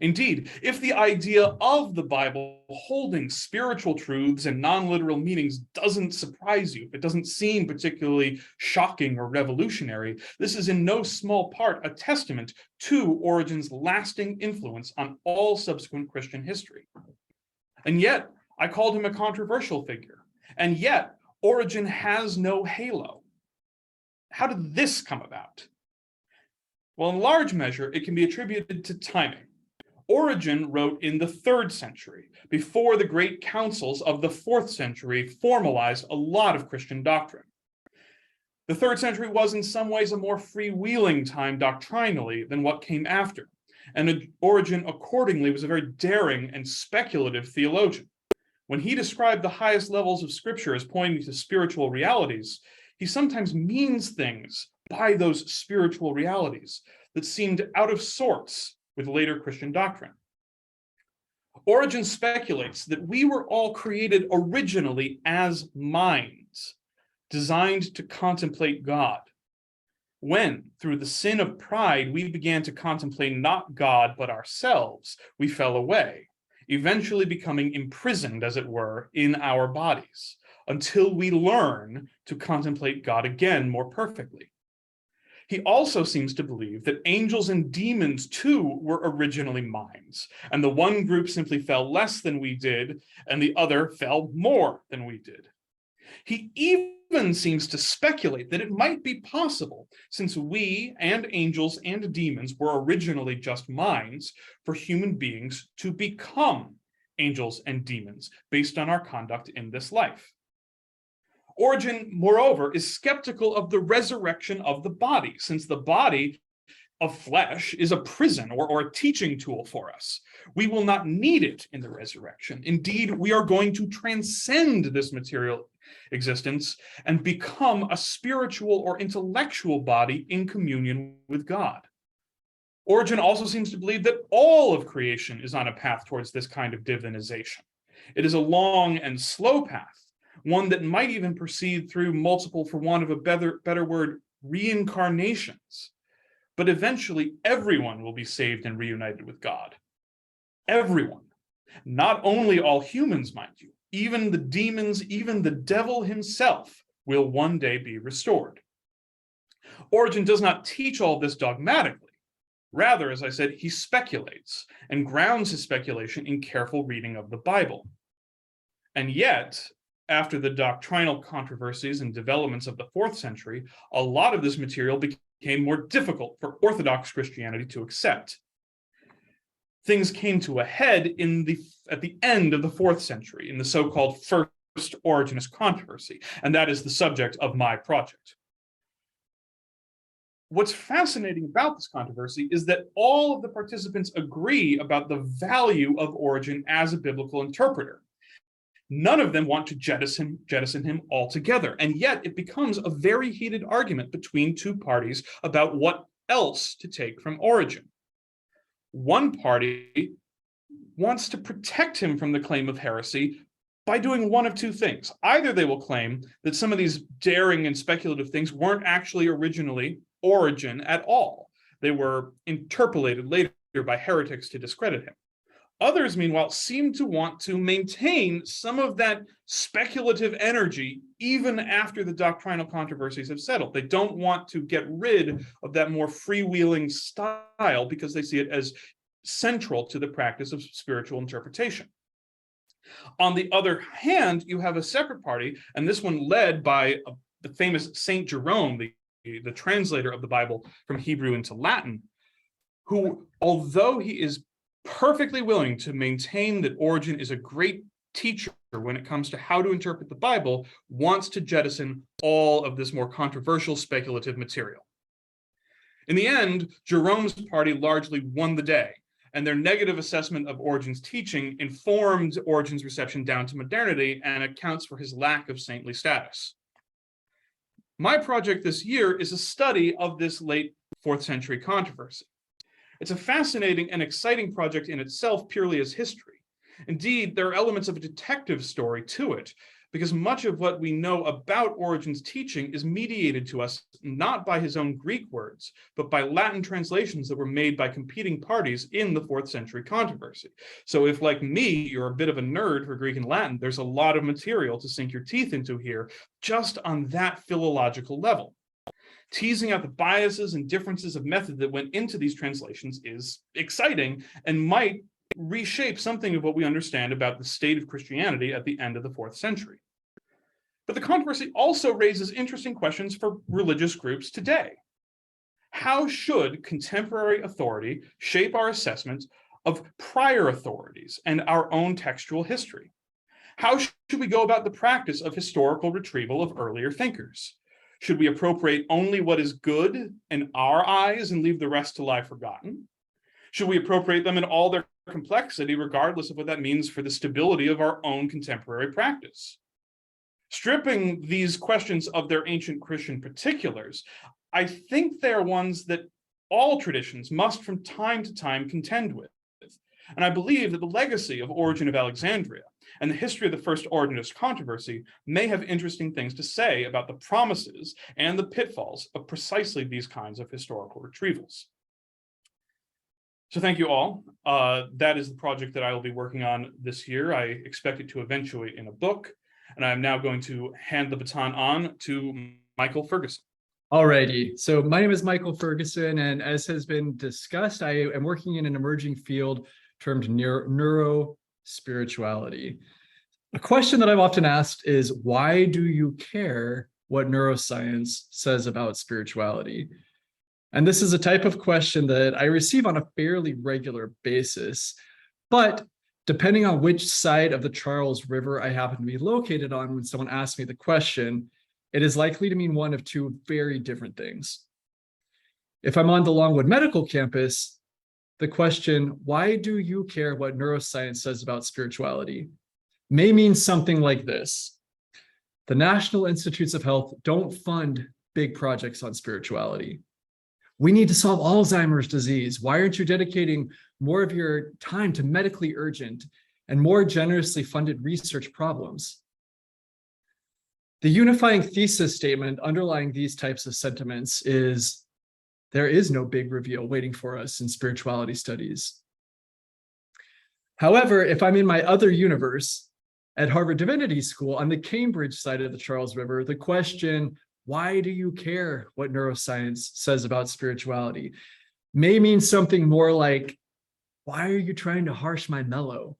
Indeed, if the idea of the Bible holding spiritual truths and non-literal meanings doesn't surprise you, if it doesn't seem particularly shocking or revolutionary, this is in no small part a testament to Origen's lasting influence on all subsequent Christian history. And yet, I called him a controversial figure. And yet, Origen has no halo. How did this come about? Well, in large measure, it can be attributed to timing. Origen wrote in the 3rd century, before the great councils of the 4th century formalized a lot of Christian doctrine. The 3rd century was in some ways a more freewheeling time doctrinally than what came after, and Origen accordingly was a very daring and speculative theologian. When he described the highest levels of scripture as pointing to spiritual realities, he sometimes means things by those spiritual realities that seemed out of sorts with later Christian doctrine. Origen speculates that we were all created originally as minds, designed to contemplate God. When, through the sin of pride, we began to contemplate not God but ourselves, we fell away, eventually becoming imprisoned, as it were, in our bodies, until we learn to contemplate God again more perfectly. He also seems to believe that angels and demons too were originally minds, and the one group simply fell less than we did, and the other fell more than we did. He even seems to speculate that it might be possible, since we and angels and demons were originally just minds, for human beings to become angels and demons based on our conduct in this life. Origen, moreover, is skeptical of the resurrection of the body, since the body of flesh is a prison or a teaching tool for us. We will not need it in the resurrection. Indeed, we are going to transcend this material existence and become a spiritual or intellectual body in communion with God. Origen also seems to believe that all of creation is on a path towards this kind of divinization. It is a long and slow path, one that might even proceed through multiple, for want of a better word, reincarnations. But eventually, everyone will be saved and reunited with God. Everyone. Not only all humans, mind you, even the demons, even the devil himself will one day be restored. Origen does not teach all this dogmatically. Rather, as I said, he speculates and grounds his speculation in careful reading of the Bible. And yet, after the doctrinal controversies and developments of the 4th century, a lot of this material became more difficult for Orthodox Christianity to accept. Things came to a head at the end of the 4th century in the so-called First Origenist controversy, and that is the subject of my project. What's fascinating about this controversy is that all of the participants agree about the value of Origen as a biblical interpreter. None of them want to jettison him altogether, and yet it becomes a very heated argument between two parties about what else to take from Origen. One party wants to protect him from the claim of heresy by doing one of two things. Either they will claim that some of these daring and speculative things weren't actually originally Origen at all. They were interpolated later by heretics to discredit him. Others, meanwhile, seem to want to maintain some of that speculative energy even after the doctrinal controversies have settled. They don't want to get rid of that more freewheeling style because they see it as central to the practice of spiritual interpretation. On the other hand, you have a separate party, and this one led by the famous Saint Jerome, the translator of the Bible from Hebrew into Latin, who, although he is perfectly willing to maintain that Origen is a great teacher when it comes to how to interpret the Bible, wants to jettison all of this more controversial speculative material. In the end, Jerome's party largely won the day, and their negative assessment of Origen's teaching informed Origen's reception down to modernity and accounts for his lack of saintly status. My project this year is a study of this late 4th century controversy. It's a fascinating and exciting project in itself, purely as history. Indeed, there are elements of a detective story to it, because much of what we know about Origen's teaching is mediated to us not by his own Greek words, but by Latin translations that were made by competing parties in the 4th century controversy. So if, like me, you're a bit of a nerd for Greek and Latin, there's a lot of material to sink your teeth into here, just on that philological level. Teasing out the biases and differences of method that went into these translations is exciting and might reshape something of what we understand about the state of Christianity at the end of the 4th century. But the controversy also raises interesting questions for religious groups today. How should contemporary authority shape our assessment of prior authorities and our own textual history? How should we go about the practice of historical retrieval of earlier thinkers? Should we appropriate only what is good in our eyes and leave the rest to lie forgotten? Should we appropriate them in all their complexity, regardless of what that means for the stability of our own contemporary practice? Stripping these questions of their ancient Christian particulars, I think they are ones that all traditions must from time to time contend with. And I believe that the legacy of Origen of Alexandria and the history of the First Origenist controversy may have interesting things to say about the promises and the pitfalls of precisely these kinds of historical retrievals. So thank you all. That is the project that I will be working on this year. I expect it to eventuate in a book, and I'm now going to hand the baton on to Michael Ferguson. Alrighty, so my name is Michael Ferguson, and as has been discussed, I am working in an emerging field termed neurospirituality. A question that I've often asked is, why do you care what neuroscience says about spirituality? And this is a type of question that I receive on a fairly regular basis, but depending on which side of the Charles River I happen to be located on when someone asks me the question, it is likely to mean one of two very different things. If I'm on the Longwood Medical Campus, the question, why do you care what neuroscience says about spirituality, may mean something like this. The National Institutes of Health don't fund big projects on spirituality. We need to solve Alzheimer's disease. Why aren't you dedicating more of your time to medically urgent and more generously funded research problems? The unifying thesis statement underlying these types of sentiments is there is no big reveal waiting for us in spirituality studies. However, if I'm in my other universe at Harvard Divinity School on the Cambridge side of the Charles River, the question, why do you care what neuroscience says about spirituality, may mean something more like, why are you trying to harsh my mellow?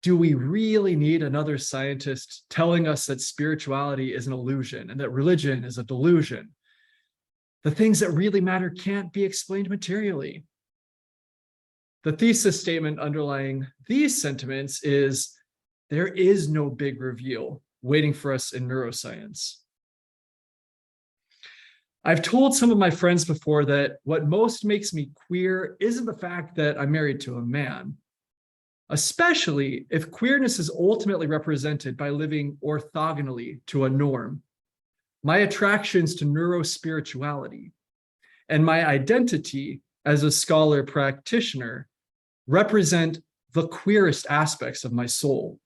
Do we really need another scientist telling us that spirituality is an illusion and that religion is a delusion? The things that really matter can't be explained materially. The thesis statement underlying these sentiments is there is no big reveal waiting for us in neuroscience. I've told some of my friends before that what most makes me queer isn't the fact that I'm married to a man, especially if queerness is ultimately represented by living orthogonally to a norm. My attractions to neurospirituality and my identity as a scholar practitioner represent the queerest aspects of my soul.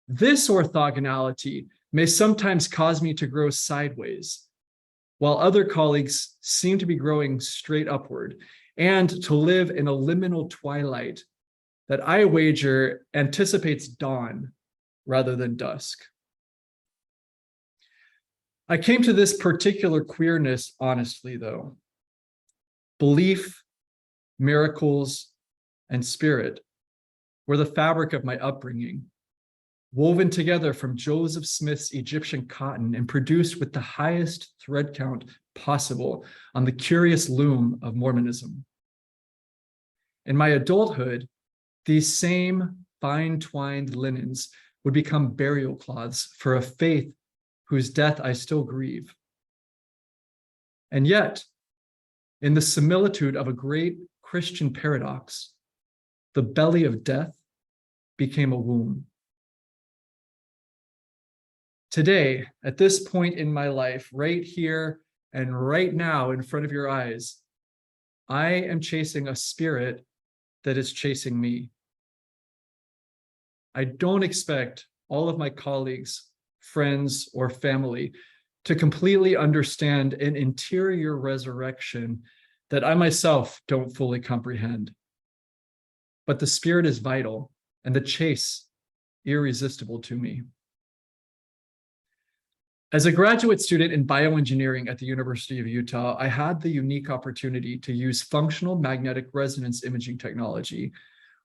This orthogonality may sometimes cause me to grow sideways, while other colleagues seem to be growing straight upward and to live in a liminal twilight that I wager anticipates dawn rather than dusk. I came to this particular queerness honestly, though. Belief, miracles, and spirit were the fabric of my upbringing, woven together from Joseph Smith's Egyptian cotton and produced with the highest thread count possible on the curious loom of Mormonism. In my adulthood, these same fine-twined linens would become burial cloths for a faith whose death I still grieve. And yet, in the similitude of a great Christian paradox, the belly of death became a womb. Today, at this point in my life, right here and right now in front of your eyes, I am chasing a spirit that is chasing me. I don't expect all of my colleagues, friends, or family to completely understand an interior resurrection that I myself don't fully comprehend. But the spirit is vital and the chase irresistible to me. As a graduate student in bioengineering at the University of Utah, I had the unique opportunity to use functional magnetic resonance imaging technology,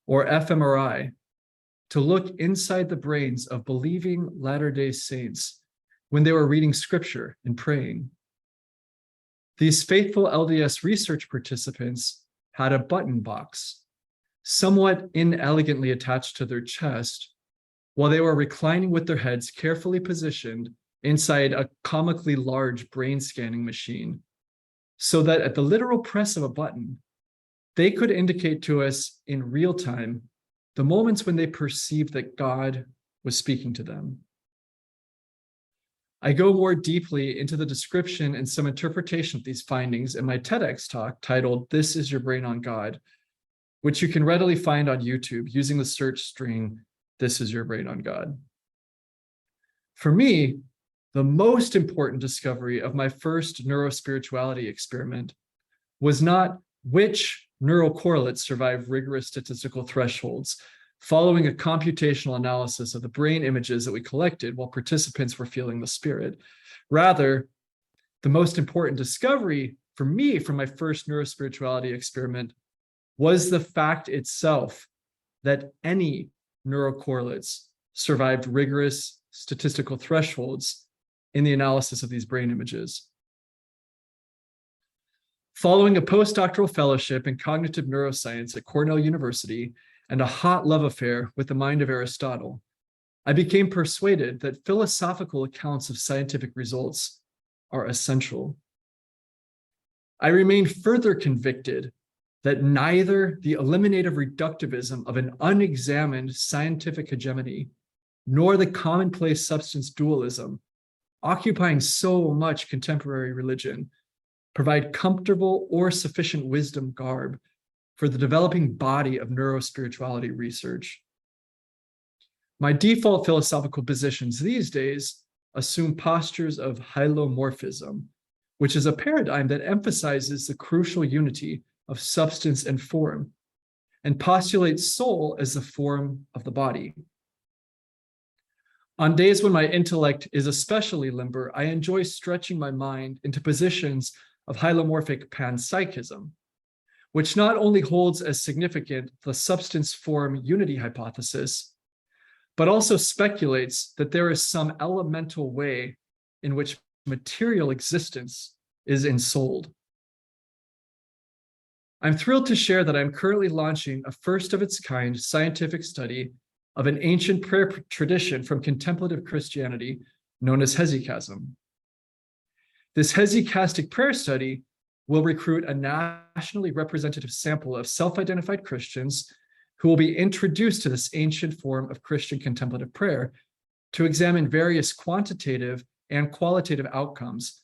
or fMRI, to look inside the brains of believing Latter-day Saints when they were reading scripture and praying. These faithful LDS research participants had a button box, somewhat inelegantly attached to their chest, while they were reclining with their heads carefully positioned inside a comically large brain scanning machine, so that at the literal press of a button, they could indicate to us in real time the moments when they perceived that God was speaking to them. I go more deeply into the description and some interpretation of these findings in my TEDx talk titled, "This is Your Brain on God," which you can readily find on YouTube using the search string, "This is Your Brain on God." For me, the most important discovery of my first neurospirituality experiment was not which neural correlates survive rigorous statistical thresholds following a computational analysis of the brain images that we collected while participants were feeling the spirit. Rather, the most important discovery for me from my first neurospirituality experiment was the fact itself that any neural correlates survived rigorous statistical thresholds in the analysis of these brain images. Following a postdoctoral fellowship in cognitive neuroscience at Cornell University and a hot love affair with the mind of Aristotle, I became persuaded that philosophical accounts of scientific results are essential. I remain further convicted that neither the eliminative reductivism of an unexamined scientific hegemony, nor the commonplace substance dualism occupying so much contemporary religion provide comfortable or sufficient wisdom garb for the developing body of neurospirituality research. My default philosophical positions these days assume postures of hylomorphism, which is a paradigm that emphasizes the crucial unity of substance and form, and postulates soul as the form of the body. On days when my intellect is especially limber, I enjoy stretching my mind into positions of hylomorphic panpsychism, which not only holds as significant the substance-form unity hypothesis, but also speculates that there is some elemental way in which material existence is ensouled. I'm thrilled to share that I'm currently launching a first-of-its-kind scientific study of an ancient prayer tradition from contemplative Christianity known as hesychasm. This hesychastic prayer study will recruit a nationally representative sample of self-identified Christians who will be introduced to this ancient form of Christian contemplative prayer to examine various quantitative and qualitative outcomes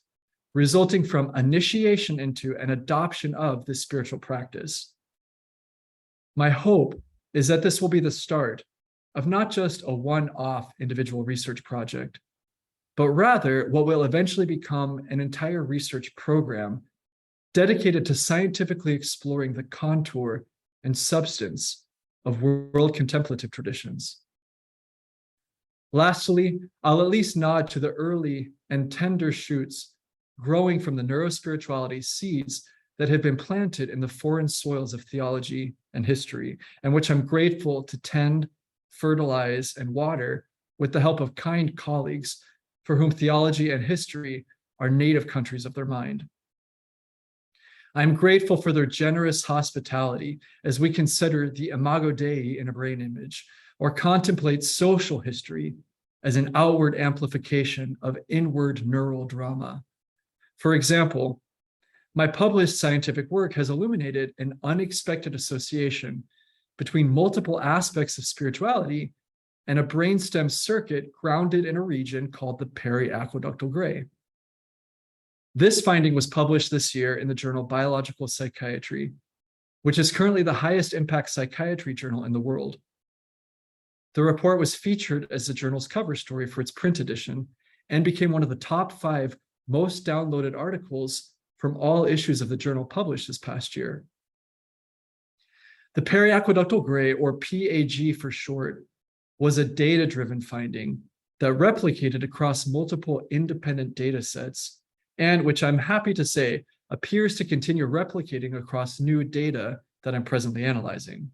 resulting from initiation into and adoption of this spiritual practice. My hope is that this will be the start of not just a one-off individual research project, but rather what will eventually become an entire research program dedicated to scientifically exploring the contour and substance of world contemplative traditions. Lastly, I'll at least nod to the early and tender shoots growing from the neurospirituality seeds that have been planted in the foreign soils of theology and history, and which I'm grateful to tend, fertilize, and water with the help of kind colleagues for whom theology and history are native countries of their mind. I'm grateful for their generous hospitality as we consider the imago Dei in a brain image, or contemplate social history as an outward amplification of inward neural drama. For example, my published scientific work has illuminated an unexpected association between multiple aspects of spirituality and a brainstem circuit grounded in a region called the periaqueductal gray. This finding was published this year in the journal Biological Psychiatry, which is currently the highest impact psychiatry journal in the world. The report was featured as the journal's cover story for its print edition and became one of the top 5 most downloaded articles from all issues of the journal published this past year. The periaqueductal gray, or PAG for short, was a data-driven finding that replicated across multiple independent data sets, and which I'm happy to say appears to continue replicating across new data that I'm presently analyzing.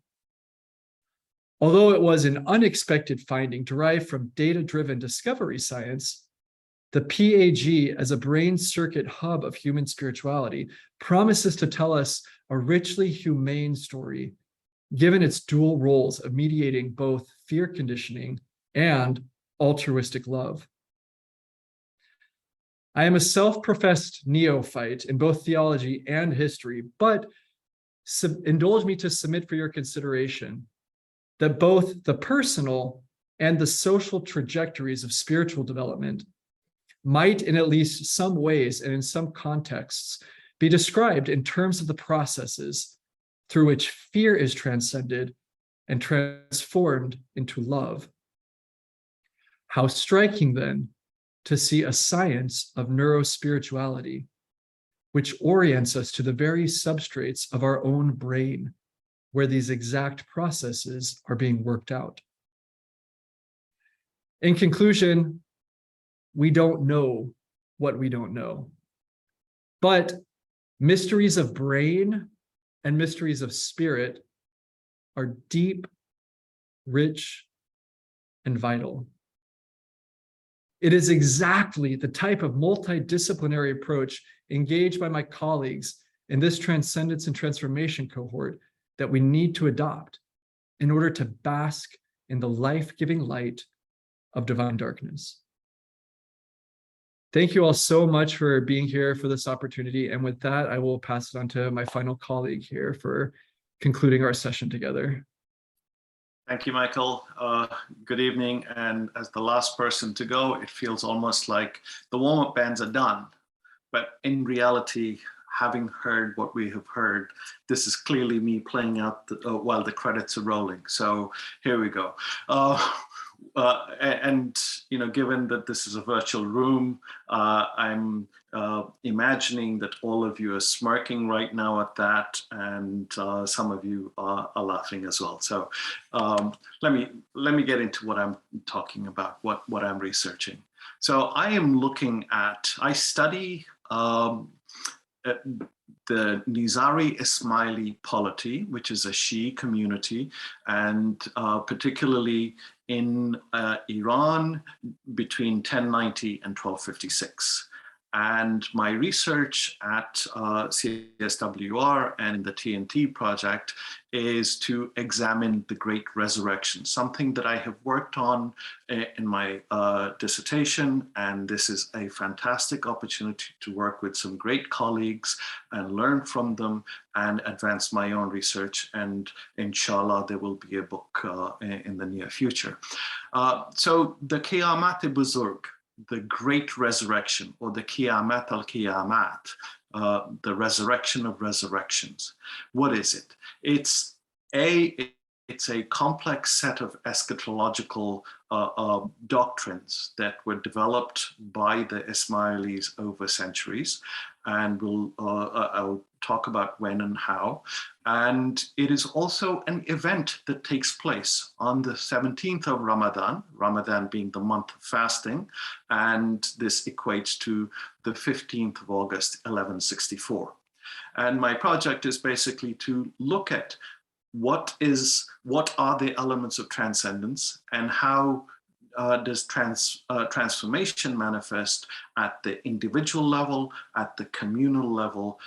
Although it was an unexpected finding derived from data-driven discovery science, the PAG as a brain circuit hub of human spirituality promises to tell us a richly humane story, given its dual roles of mediating both fear conditioning and altruistic love. I am a self-professed neophyte in both theology and history, but indulge me to submit for your consideration that both the personal and the social trajectories of spiritual development might, in at least some ways and in some contexts, be described in terms of the processes through which fear is transcended and transformed into love. How striking, then, to see a science of neurospirituality, which orients us to the very substrates of our own brain, where these exact processes are being worked out. In conclusion, we don't know what we don't know, but mysteries of brain and mysteries of spirit are deep, rich, and vital. It is exactly the type of multidisciplinary approach engaged by my colleagues in this Transcendence and Transformation cohort that we need to adopt in order to bask in the life-giving light of divine darkness. Thank you all so much for being here for this opportunity. And with that, I will pass it on to my final colleague here for concluding our session together. Thank you, Michael. Good evening. And as the last person to go, it feels almost like the warm-up bands are done. But in reality, having heard what we have heard, this is clearly me playing out while the credits are rolling. So here we go. And given that this is a virtual room, I'm imagining that all of you are smirking right now at that, and some of you are laughing as well. So let me get into what I'm talking about, what I'm researching. So I study the Nizari Ismaili polity, which is a Shia community, and particularly in Iran between 1090 and 1256. And my research at CSWR and in the TNT project is to examine the Great Resurrection, something that I have worked on in my dissertation. And this is a fantastic opportunity to work with some great colleagues and learn from them and advance my own research. And inshallah, there will be a book in the near future. So the Qiyamat-e-Buzurg, the Great Resurrection, or the Qiyamat al-Qiyamat, the resurrection of resurrections. What is it? It's a complex set of eschatological doctrines that were developed by the Ismailis over centuries, and I'll talk about when and how. And it is also an event that takes place on the 17th of Ramadan, Ramadan being the month of fasting, and this equates to the 15th of August, 1164. And my project is basically to look at what are the elements of transcendence, and how does transformation manifest at the individual level, at the communal level,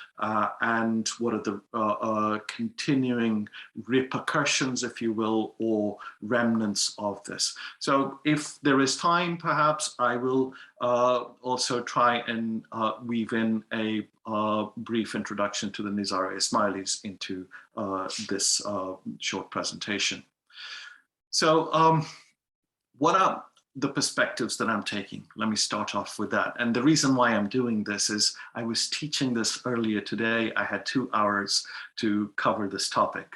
and what are the continuing repercussions, if you will, or remnants of this. So if there is time, perhaps I will also try and weave in a brief introduction to the Nizari Ismailis into this short presentation. So what are the perspectives that I'm taking? Let me start off with that. And the reason why I'm doing this is I was teaching this earlier today. I had 2 hours to cover this topic.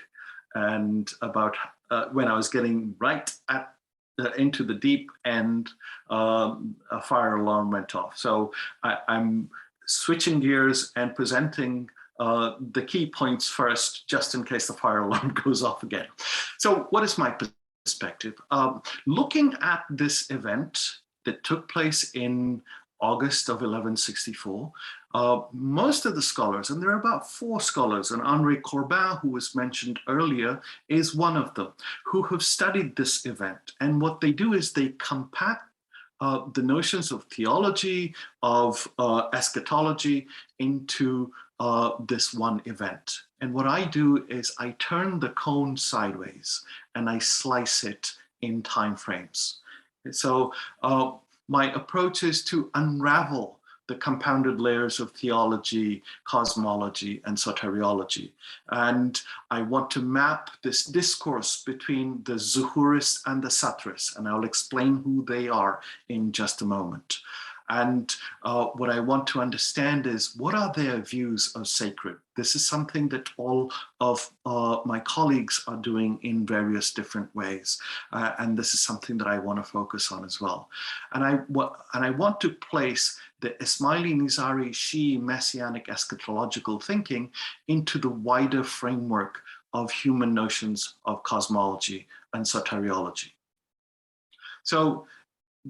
And about when I was getting right into the deep end, a fire alarm went off. So I'm switching gears and presenting the key points first, just in case the fire alarm goes off again. So what is my perspective? Looking at this event that took place in August of 1164, most of the scholars, and there are about 4 scholars, and Henri Corbin, who was mentioned earlier, is one of them, who have studied this event. And what they do is they compact the notions of theology, of eschatology into this one event. And what I do is I turn the cone sideways and I slice it in time frames. So my approach is to unravel the compounded layers of theology, cosmology, and soteriology. And I want to map this discourse between the Zuhurists and the Satrists, and I'll explain who they are in just a moment. And what I want to understand is, what are their views of sacred? This is something that all of my colleagues are doing in various different ways. And this is something that I want to focus on as well. And I want to place the Ismaili Nizari Shia messianic eschatological thinking into the wider framework of human notions of cosmology and soteriology. So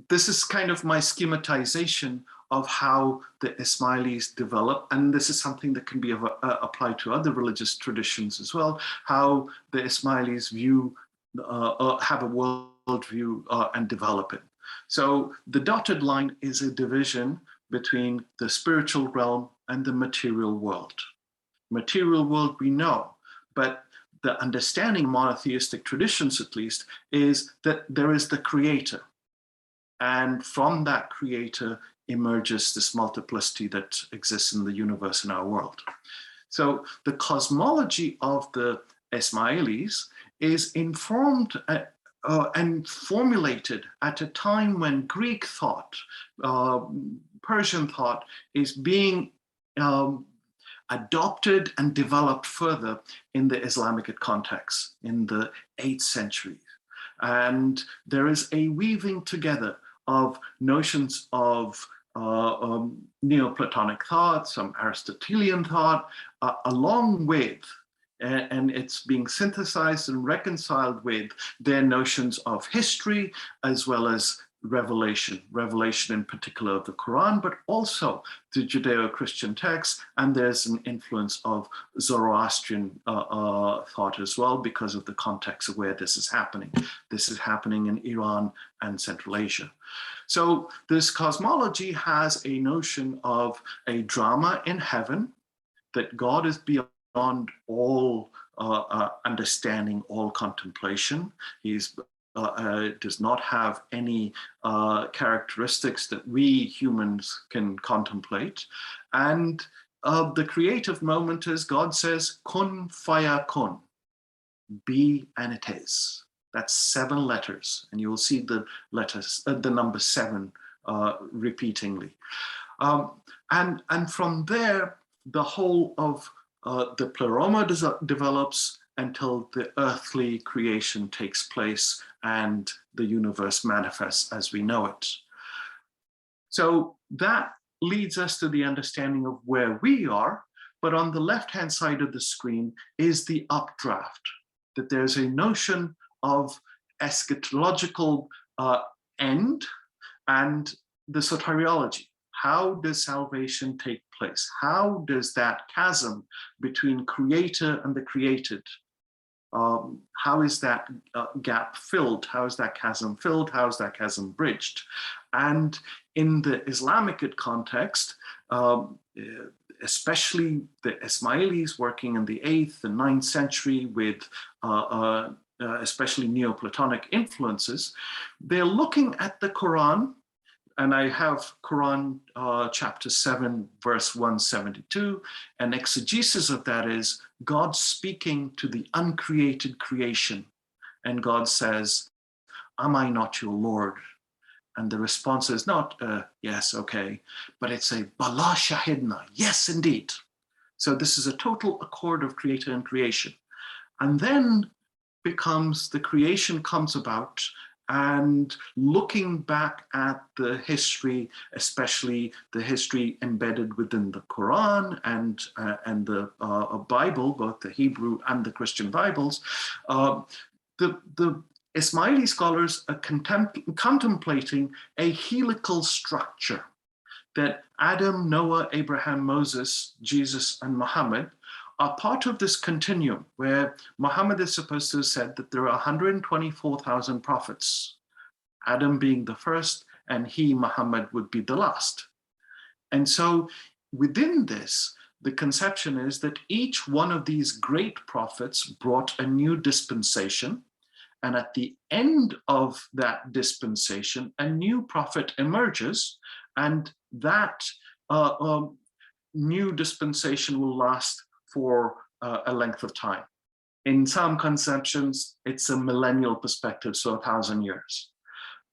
this is kind of my schematization of how the Ismailis develop, and this is something that can be applied to other religious traditions as well, how the Ismailis view, have a worldview and develop it. So the dotted line is a division between the spiritual realm and the material world. Material world we know, but the understanding of monotheistic traditions, at least, is that there is the creator. And from that creator emerges this multiplicity that exists in the universe in our world. So the cosmology of the Ismailis is informed and formulated at a time when Greek thought, Persian thought is being adopted and developed further in the Islamic context in the 8th century. And there is a weaving together of notions of Neoplatonic thought, some Aristotelian thought, along with, and it's being synthesized and reconciled with their notions of history as well as revelation in particular of the Quran, but also the Judeo-Christian texts, and there's an influence of Zoroastrian thought as well because of the context of where this is happening. This is happening in Iran and Central Asia. So this cosmology has a notion of a drama in heaven, that God is beyond all understanding, all contemplation. He's does not have any characteristics that we humans can contemplate. And the creative moment is God says, kun fayakun, be and it is. That's 7 letters. And you will see the letters, the number 7 repeatingly. And from there, the whole of the pleroma develops until the earthly creation takes place and the universe manifests as we know it. So that leads us to the understanding of where we are, but on the left-hand side of the screen is the updraft, that there's a notion of eschatological end and the soteriology. How does salvation take place? How does that chasm between creator and the created, how is that gap filled? How is that chasm filled? How is that chasm bridged? And in the Islamic context, especially the Ismailis working in the 8th and 9th century with especially Neoplatonic influences, they're looking at the Quran, and I have Quran chapter 7, verse 172, and exegesis of that is God speaking to the uncreated creation. And God says, am I not your Lord? And the response is not, yes, okay, but it's a Bala Shahidna, yes, indeed. So this is a total accord of creator and creation. And then becomes the creation comes about, and looking back at the history, especially the history embedded within the Quran and the Bible, both the Hebrew and the Christian Bibles, the Ismaili scholars are contemplating a helical structure that Adam, Noah, Abraham, Moses, Jesus, and Muhammad are part of this continuum where Muhammad is supposed to have said that there are 124,000 prophets, Adam being the first, and he, Muhammad, would be the last. And so within this, the conception is that each one of these great prophets brought a new dispensation, and at the end of that dispensation, a new prophet emerges, and that new dispensation will last for a length of time. In some conceptions, it's a millennial perspective, so 1,000 years.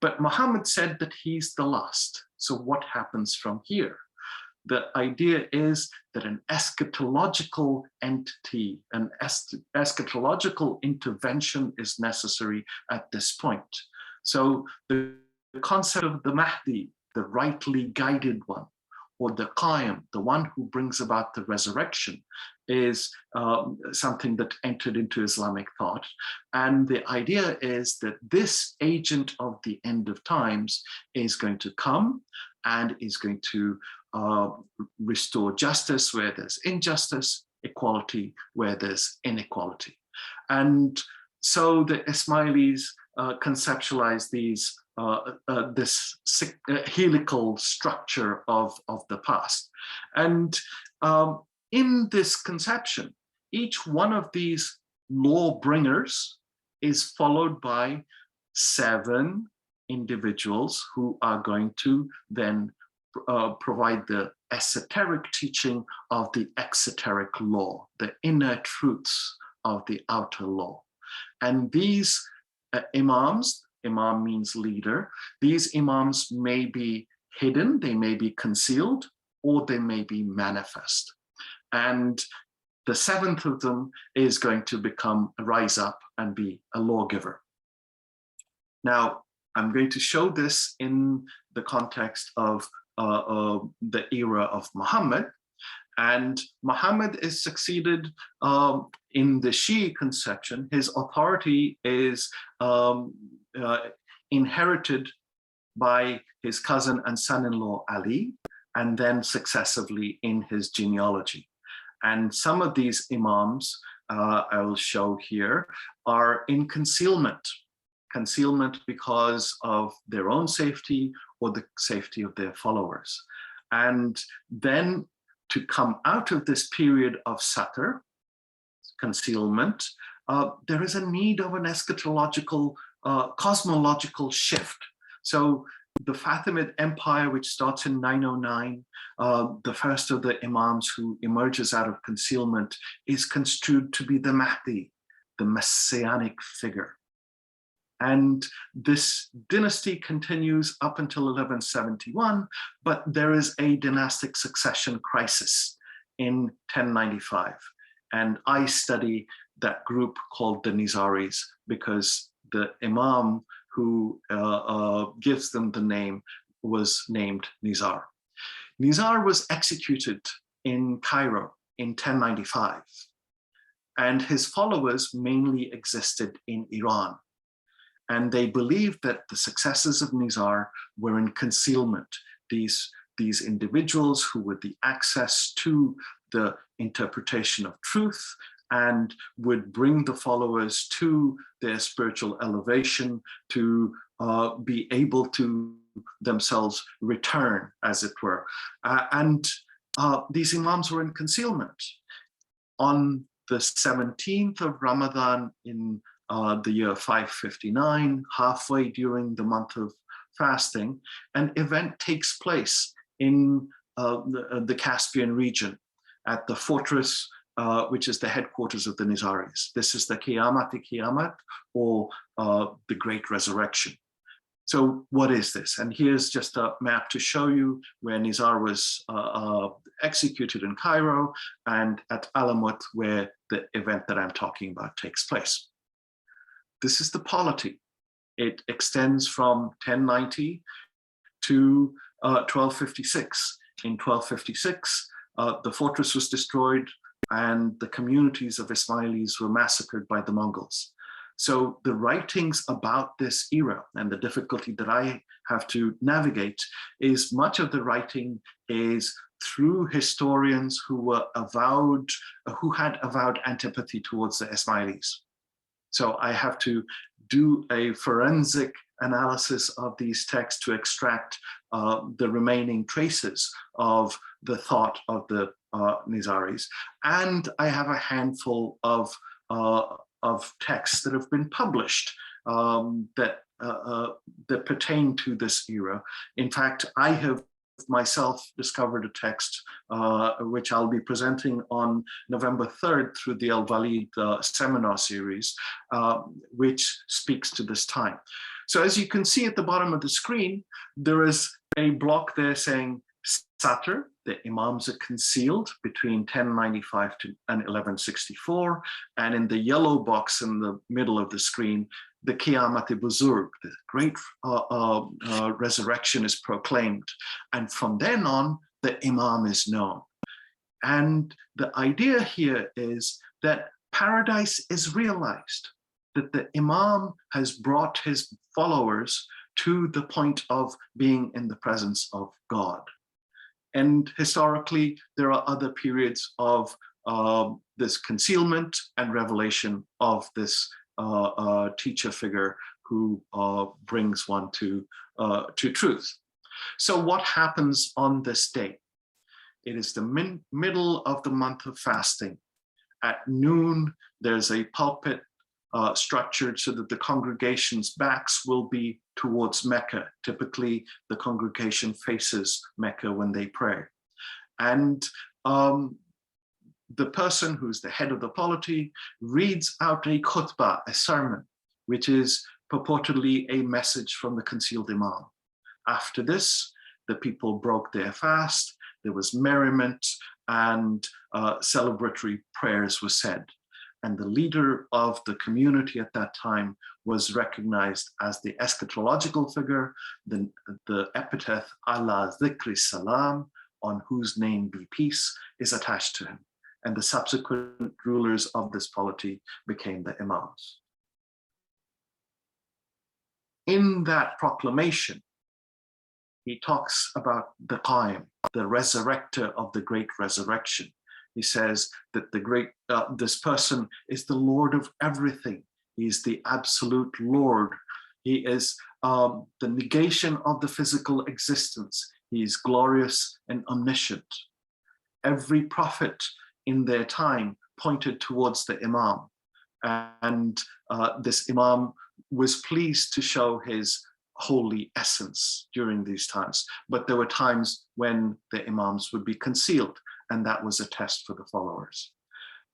But Muhammad said that he's the last. So what happens from here? The idea is that an eschatological entity, an eschatological intervention is necessary at this point. So the concept of the Mahdi, the rightly guided one, or the Qayyim, the one who brings about the resurrection, is something that entered into Islamic thought. And the idea is that this agent of the end of times is going to come and is going to restore justice where there's injustice, equality where there's inequality. And so the Ismailis conceptualize these this helical structure of the past. And in this conception, each one of these law bringers is followed by 7 individuals who are going to then provide the esoteric teaching of the exoteric law, the inner truths of the outer law. And these imams, imam means leader, these imams may be hidden, they may be concealed, or they may be manifest. And the seventh of them is going to rise up and be a lawgiver. Now, I'm going to show this in the context of the era of Muhammad. And Muhammad is succeeded in the Shi'i conception. His authority is inherited by his cousin and son-in-law Ali, and then successively in his genealogy. And some of these imams, I will show here, are in concealment. Concealment because of their own safety or the safety of their followers. And then to come out of this period of satar, concealment, there is a need of an eschatological, cosmological shift. So the Fatimid Empire, which starts in 909, the first of the imams who emerges out of concealment is construed to be the Mahdi, the messianic figure. And this dynasty continues up until 1171, but there is a dynastic succession crisis in 1095. And I study that group called the Nizaris because the imam who gives them the name was named Nizar. Nizar was executed in Cairo in 1095, and his followers mainly existed in Iran. And they believed that the successors of Nizar were in concealment. These individuals who were the access to the interpretation of truth and would bring the followers to their spiritual elevation, to be able to themselves return, as it were. These imams were in concealment. On the 17th of Ramadan in the year 559, halfway during the month of fasting, an event takes place in the Caspian region at the fortress, which is the headquarters of the Nizaris. This is the Qiyamati-Qiyamat, or the Great Resurrection. So what is this? And here's just a map to show you where Nizar was executed in Cairo, and at Alamut, where the event that I'm talking about takes place. This is the polity. It extends from 1090 to 1256. In 1256, the fortress was destroyed and the communities of Ismailis were massacred by the Mongols. So the writings about this era and the difficulty that I have to navigate is much of the writing is through historians who were who had avowed antipathy towards the Ismailis. So I have to do a forensic analysis of these texts to extract the remaining traces of the thought of the Nizaris. And I have a handful of texts that have been published that pertain to this era. In fact, I have myself discovered a text which I'll be presenting on November 3rd through the Al-Walid seminar series, which speaks to this time. So as you can see at the bottom of the screen, there is a block there saying Satar, the imams are concealed between 1095 and 1164. And in the yellow box in the middle of the screen, the Qiyamati-Buzurg, the great resurrection is proclaimed. And from then on, the imam is known. And the idea here is that paradise is realized, that the imam has brought his followers to the point of being in the presence of God. And historically, there are other periods of this concealment and revelation of this teacher figure who brings one to truth. So what happens on this day? It is the middle of the month of fasting. At noon, there's a pulpit structured so that the congregation's backs will be towards Mecca. Typically, the congregation faces Mecca when they pray. And the person who's the head of the polity reads out a khutbah, a sermon, which is purportedly a message from the concealed imam. After this, the people broke their fast, there was merriment, and celebratory prayers were said. And the leader of the community at that time was recognized as the eschatological figure, the epithet Allah Zikri Salam, on whose name be peace, is attached to him. And the subsequent rulers of this polity became the imams. In that proclamation, he talks about the Qaim, the resurrector of the great resurrection. He says that this person is the Lord of everything. He's the absolute Lord. He is the negation of the physical existence. He is glorious and omniscient. Every prophet in their time pointed towards the Imam. And this Imam was pleased to show his holy essence during these times. But there were times when the Imams would be concealed, and that was a test for the followers.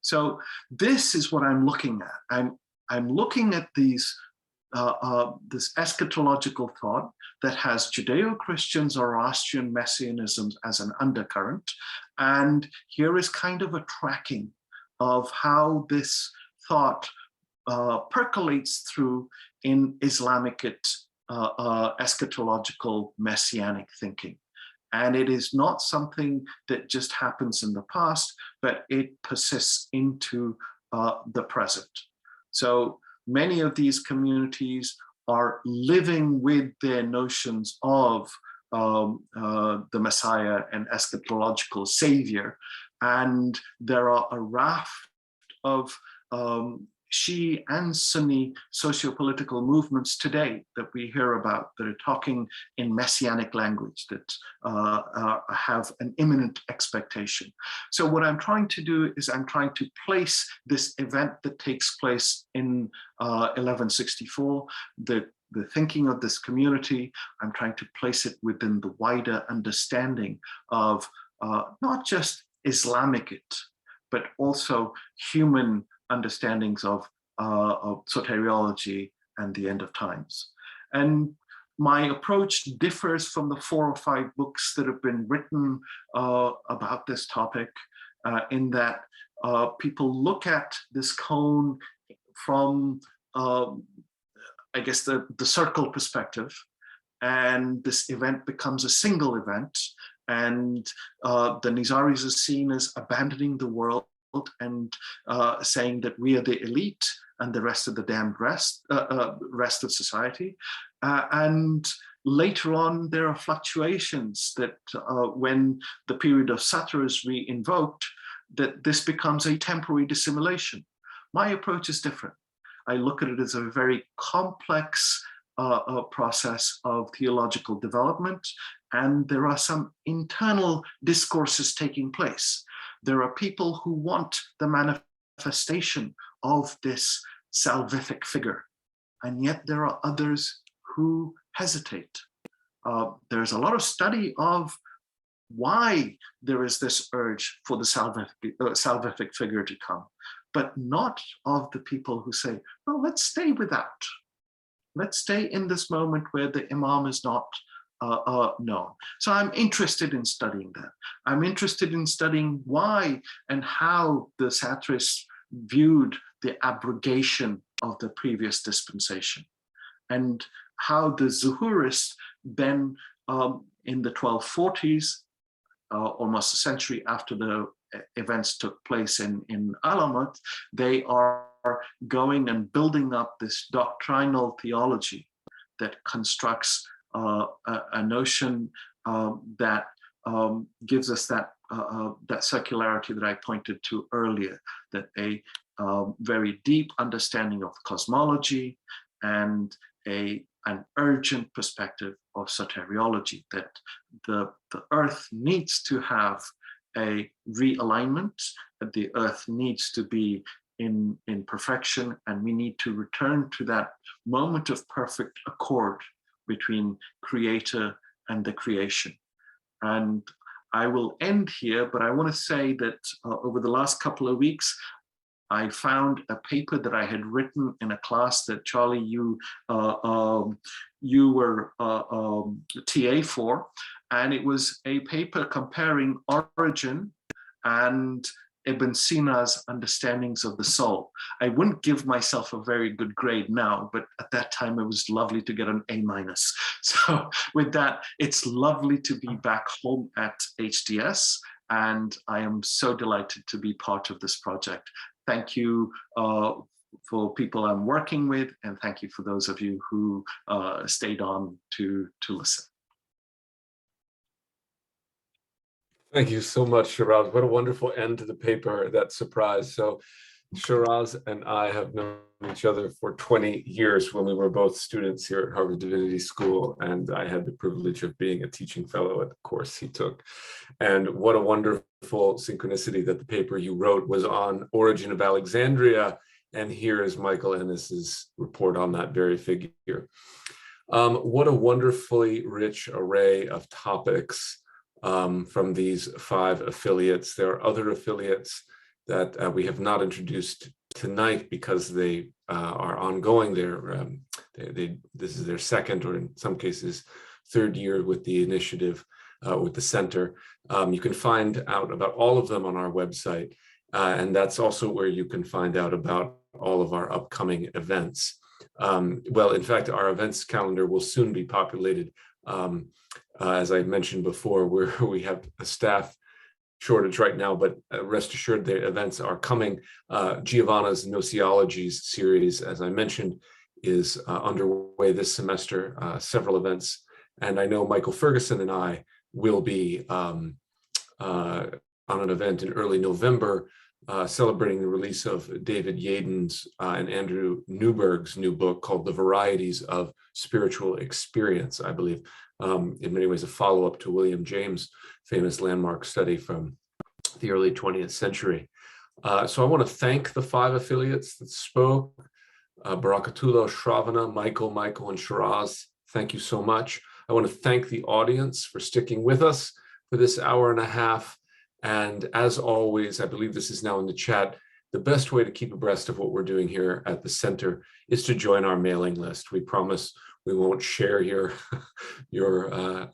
So this is what I'm looking at. I'm looking at these this eschatological thought that has Judeo-Christian Zoroastrian messianism as an undercurrent. And here is kind of a tracking of how this thought percolates through in Islamic eschatological messianic thinking. And it is not something that just happens in the past, but it persists into the present. So many of these communities are living with their notions of the Messiah and eschatological savior. And there are a raft of Shi'i and Sunni socio-political movements today that we hear about that are talking in messianic language, that have an imminent expectation. So what I'm trying to do is I'm trying to place this event that takes place in 1164, the thinking of this community. I'm trying to place it within the wider understanding of not just Islamic but also human understandings of soteriology and the end of times. And my approach differs from the 4 or 5 books that have been written about this topic in that people look at this cone from, I guess, the circle perspective, and this event becomes a single event, and the Nizaris are seen as abandoning the world and saying that we are the elite and the rest of the damned rest of society. And later on, there are fluctuations that when the period of Satra is re-invoked, that this becomes a temporary dissimulation. My approach is different. I look at it as a very complex process of theological development, and there are some internal discourses taking place. There are people who want the manifestation of this salvific figure, and yet there are others who hesitate. There's a lot of study of why there is this urge for the salvific figure to come, but not of the people who say, well, let's stay without. Let's stay in this moment where the Imam is not known. So I'm interested in studying that. I'm interested in studying why and how the satrists viewed the abrogation of the previous dispensation, and how the Zuhurists then in the 1240s, almost a century after the events took place in Alamut, they are going and building up this doctrinal theology that constructs a notion that gives us that circularity that I pointed to earlier, that a very deep understanding of cosmology and an urgent perspective of soteriology, that the earth needs to have a realignment, that the earth needs to be in perfection, and we need to return to that moment of perfect accord between creator and the creation. And I will end here, but I want to say that over the last couple of weeks, I found a paper that I had written in a class that Charlie, you were TA for, and it was a paper comparing Origin and Ibn Sina's understandings of the soul. I wouldn't give myself a very good grade now, but at that time it was lovely to get an A-. So with that, it's lovely to be back home at HDS, and I am so delighted to be part of this project. Thank you for people I'm working with, and thank you for those of you who stayed on to listen. Thank you so much, Shiraz. What a wonderful end to the paper, that surprise. So Shiraz and I have known each other for 20 years when we were both students here at Harvard Divinity School, and I had the privilege of being a teaching fellow at the course he took. And what a wonderful synchronicity that the paper you wrote was on Origin of Alexandria, and here is Michael Ennis's report on that very figure. What a wonderfully rich array of topics from these 5 affiliates. There are other affiliates that we have not introduced tonight because they are ongoing. This is their second, or in some cases, 3rd year with the initiative, with the center. You can find out about all of them on our website, and that's also where you can find out about all of our upcoming events. Well, in fact, our events calendar will soon be populated. As I mentioned before, we have a staff shortage right now, but rest assured the events are coming. Giovanna's Gnoseologies series, as I mentioned, is underway this semester, several events. And I know Michael Ferguson and I will be on an event in early November, celebrating the release of David Yaden's and Andrew Newberg's new book called The Varieties of Spiritual Experience, I believe. In many ways a follow-up to William James' famous landmark study from the early 20th century. So I want to thank the 5 affiliates that spoke, Barakatulo, Shravana, Michael, and Shiraz. Thank you so much. I want to thank the audience for sticking with us for this hour and a half. And as always, I believe this is now in the chat, the best way to keep abreast of what we're doing here at the center is to join our mailing list. We promise we won't share your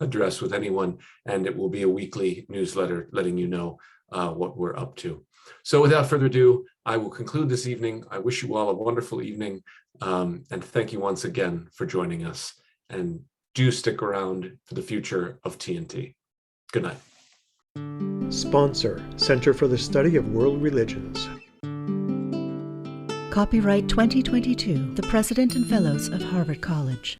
address with anyone, and it will be a weekly newsletter letting you know what we're up to. So without further ado, I will conclude this evening. I wish you all a wonderful evening, and thank you once again for joining us. And do stick around for the future of TNT. Good night. Sponsor, Center for the Study of World Religions. Copyright 2022, the President and Fellows of Harvard College.